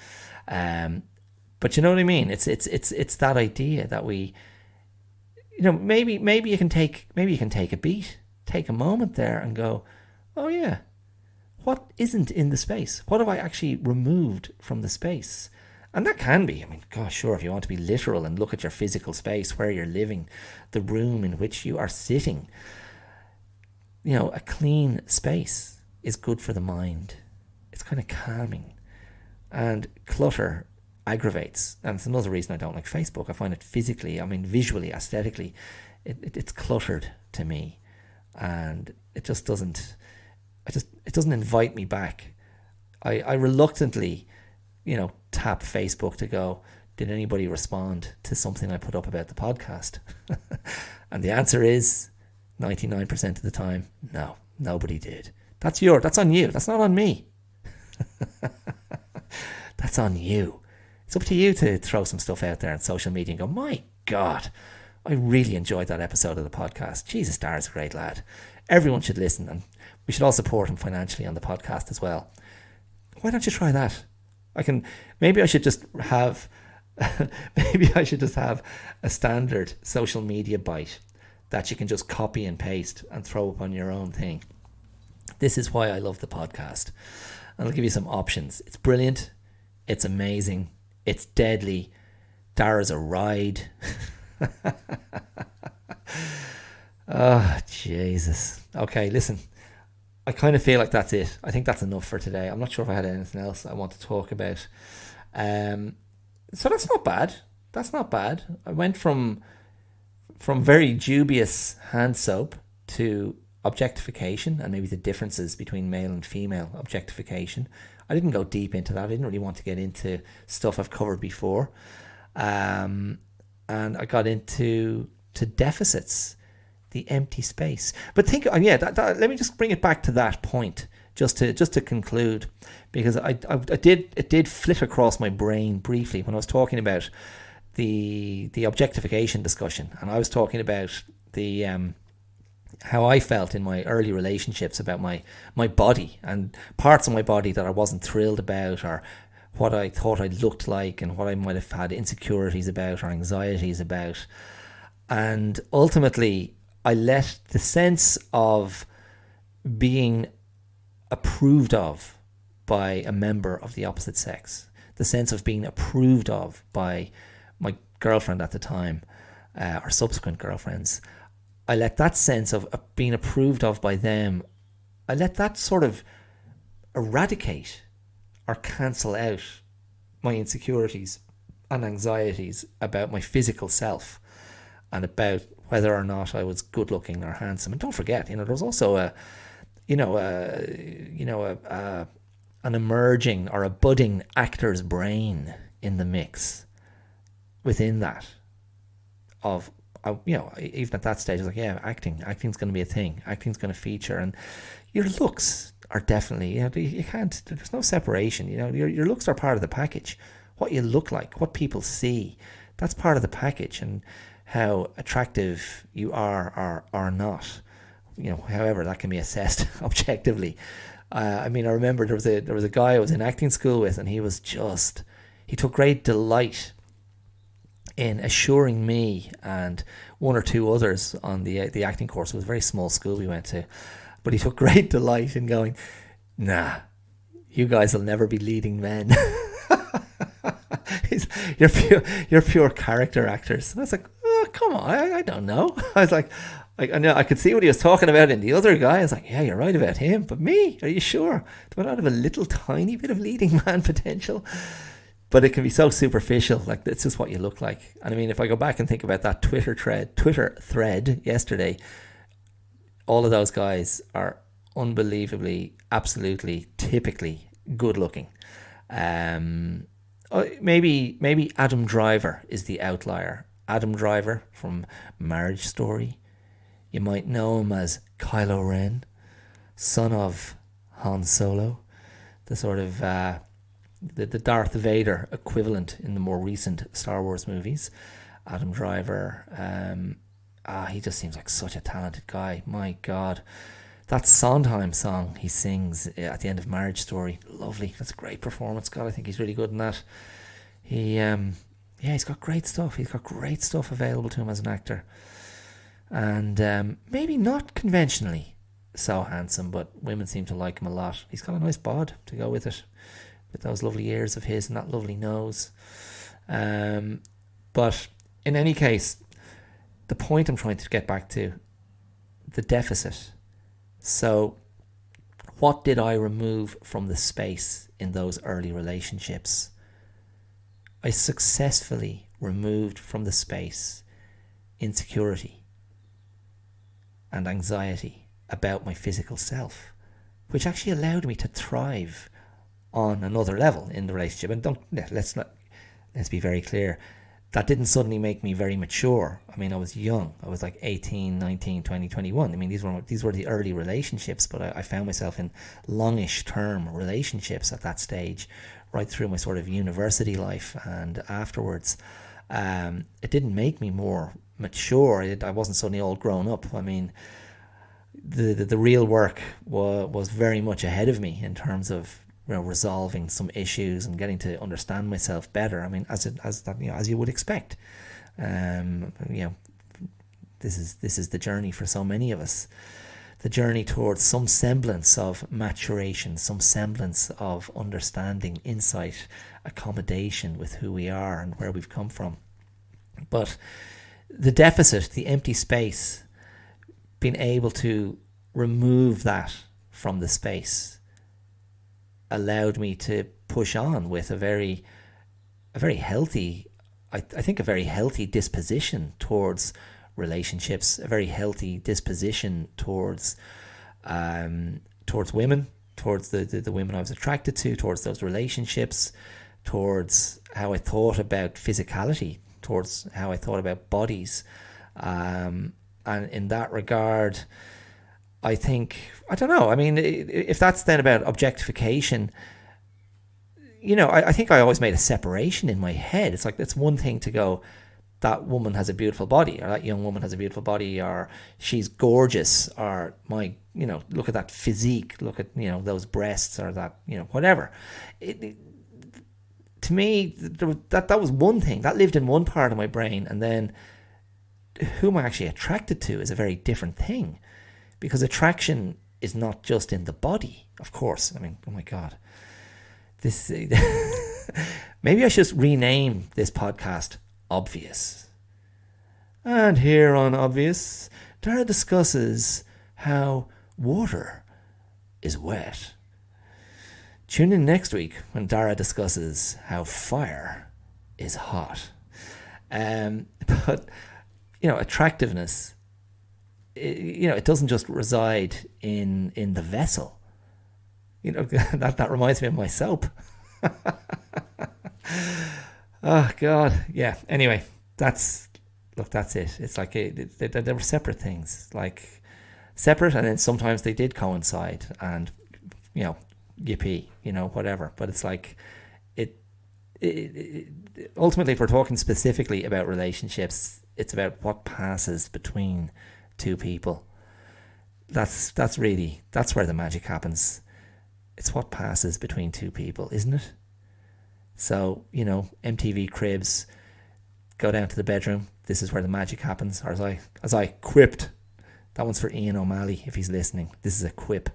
But you know what I mean? It's that idea that we, maybe you can take a beat, take a moment there and go, oh yeah, what isn't in the space? What have I actually removed from the space? And that can be, gosh, sure, if you want to be literal and look at your physical space, where you're living, the room in which you are sitting, a clean space is good for the mind. It's kind of calming. And clutter aggravates. And it's another reason I don't like Facebook. I find it visually, aesthetically, it's cluttered to me. And it just doesn't, it doesn't invite me back. I reluctantly, tap Facebook to go, did anybody respond to something I put up about the podcast? And the answer is 99% of the time, no, nobody did. That's on you. That's not on me. That's on you. It's up to you to throw some stuff out there on social media and go, my God, I really enjoyed that episode of the podcast. Jesus, Dara's a great lad. Everyone should listen, and we should all support him financially on the podcast as well. Why don't you try that? Maybe I should just have a standard social media bite that you can just copy and paste and throw up on your own thing. This is why I love the podcast. And I'll give you some options. It's brilliant. It's amazing. It's deadly. Dara's a ride. Oh, Jesus. Okay, listen. I kind of feel like that's it. I think that's enough for today. I'm not sure if I had anything else I want to talk about. So that's not bad. That's not bad. I went from very dubious hand soap to objectification and maybe the differences between male and female objectification. I didn't go deep into that. I didn't really want to get into stuff I've covered before. And I got into deficits, the empty space. But let me just bring it back to that point just to conclude, because it did flit across my brain briefly when I was talking about the objectification discussion, and I was talking about the how I felt in my early relationships about my body and parts of my body that I wasn't thrilled about, or what I thought I looked like, and what I might have had insecurities about or anxieties about. And ultimately, I let the sense of being approved of by a member of the opposite sex, the sense of being approved of by my girlfriend at the time, or subsequent girlfriends, I let that sense of being approved of by them, I let that sort of eradicate or cancel out my insecurities and anxieties about my physical self, and about whether or not I was good looking or handsome. And don't forget, there was also an emerging or a budding actor's brain in the mix within that. Of even at that stage, I was like, yeah, acting's going to be a thing. Acting's going to feature, and your looks are definitely, you can't. There's no separation. Your looks are part of the package. What you look like, what people see, that's part of the package, and how attractive you are or are not. However that can be assessed objectively. I remember there was a guy I was in acting school with, and he took great delight in assuring me and one or two others on the acting course. It was a very small school we went to, but he took great delight in going, nah, you guys will never be leading men. You're pure character actors. And I was like, oh, come on, I don't know. I was like, I know I could see what he was talking about in the other guy. I was like, yeah, you're right about him, but me, are you sure? Do I not have a little tiny bit of leading man potential? But it can be so superficial. Like, it's just what you look like. And if I go back and think about that Twitter thread yesterday, all of those guys are unbelievably, absolutely, typically good looking. Maybe Adam Driver is the outlier. Adam Driver from Marriage Story. You might know him as Kylo Ren, son of Han Solo, the sort of the Darth Vader equivalent in the more recent Star Wars movies. Adam Driver, he just seems like such a talented guy. My God, that Sondheim song he sings at the end of Marriage Story, lovely. That's a great performance. God, I think he's really good in that. He's got great stuff. He's got great stuff available to him as an actor. And maybe not conventionally so handsome, but women seem to like him a lot. He's got a nice bod to go with it, with those lovely ears of his and that lovely nose. But in any case, the point I'm trying to get back to, the deficit. So what did I remove from the space in those early relationships? I successfully removed from the space insecurity and anxiety about my physical self, which actually allowed me to thrive on another level in the relationship. And let's be very clear, that didn't suddenly make me very mature. I was young. I was like 18, 19, 20, 21. These were the early relationships, but I found myself in longish term relationships at that stage, right through my sort of university life and afterwards. It didn't make me more mature. I wasn't suddenly all grown up. The real work was very much ahead of me in terms of resolving some issues and getting to understand myself better. As you would expect. This is the journey for so many of us. The journey towards some semblance of maturation, some semblance of understanding, insight, accommodation with who we are and where we've come from. But the deficit, the empty space, being able to remove that from the space allowed me to push on with a very healthy, I think a very healthy disposition towards relationships, a very healthy disposition towards women, towards the women I was attracted to, towards those relationships, towards how I thought about physicality, towards how I thought about bodies. And in that regard, I think, I don't know. I mean, if that's then about objectification, you know, I think I always made a separation in my head. It's like, it's one thing to go, that woman has a beautiful body, or that young woman has a beautiful body, or she's gorgeous, or you know, look at that physique, look at, you know, those breasts, or that, you know, whatever. To me, that was one thing that lived in one part of my brain, and then who am I actually attracted to is a very different thing, because attraction is not just in the body, of course. I mean, oh my God, this maybe I should just rename this podcast Obvious. And here on Obvious, Dara discusses how water is wet. Tune in next week when Dara discusses how fire is hot. But, you know, attractiveness, you know, it doesn't just reside in the vessel. You know, that reminds me of my soap. Oh, God. Yeah. Anyway, that's it. It's like they were separate things, like separate, and then sometimes they did coincide, and, you know, yippee, you know, whatever. But it's like, it ultimately, if we're talking specifically about relationships, it's about what passes between two people. That's where the magic happens. It's what passes between two people, isn't it? So, you know, MTV Cribs, go down to the bedroom. This is where the magic happens. Or as I quipped, that one's for Ian O'Malley, if he's listening. This is a quip.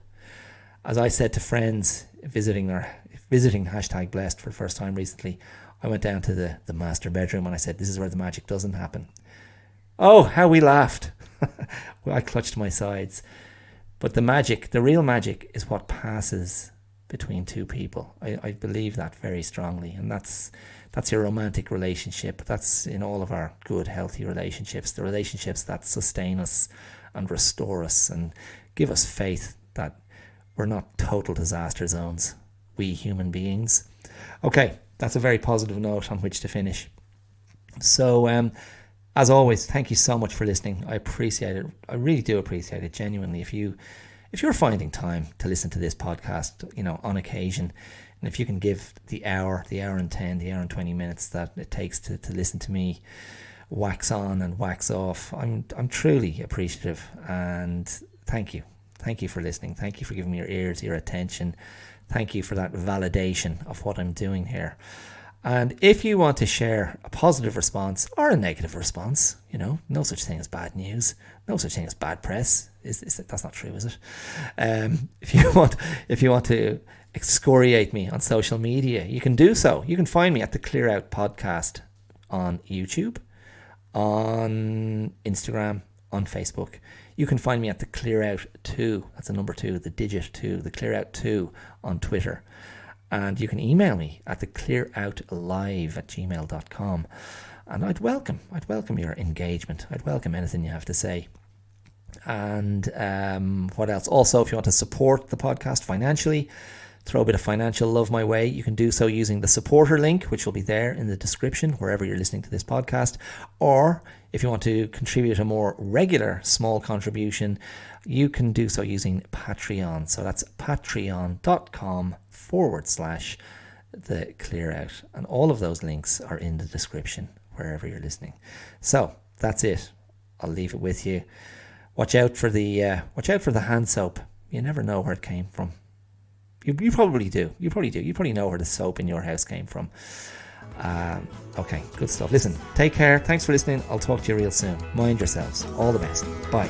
As I said to friends visiting #blessed for the first time recently, I went down to the master bedroom and I said, this is where the magic doesn't happen. Oh, how we laughed. Well, I clutched my sides. But the real magic is what passes between two people. I believe that very strongly, and that's your romantic relationship. That's in all of our good, healthy relationships, the relationships that sustain us and restore us and give us faith that we're not total disaster zones, we human beings. Okay, that's a very positive note on which to finish. So, as always, thank you so much for listening. I appreciate it. I really do appreciate it, genuinely. If you're finding time to listen to this podcast, you know, on occasion, and if you can give the hour and 10, the hour and 20 minutes that it takes to listen to me wax on and wax off, I'm truly appreciative, and thank you. Thank you for listening. Thank you for giving me your ears, your attention. Thank you for that validation of what I'm doing here. And if you want to share a positive response or a negative response, you know, no such thing as bad news, no such thing as bad press. That's not true, is it? If you want to excoriate me on social media, you can do so. You can find me at the Clear Out Podcast on YouTube, on Instagram, on Facebook. You can find me at the Clear Out 2. That's the number 2, the digit 2, the Clear Out 2 on Twitter. And you can email me at theclearoutlive@gmail.com. And I'd welcome your engagement. I'd welcome anything you have to say. And what else? Also, if you want to support the podcast financially, throw a bit of financial love my way, you can do so using the supporter link, which will be there in the description wherever you're listening to this podcast. Or if you want to contribute a more regular small contribution, you can do so using Patreon. So that's patreon.com/the Clear Out. And all of those links are in the description wherever you're listening. So that's it. I'll leave it with you. Watch out for the hand soap. You never know where it came from. You probably do. You probably know where the soap in your house came from. Okay, good stuff. Listen, take care. Thanks for listening. I'll talk to you real soon. Mind yourselves. All the best. Bye.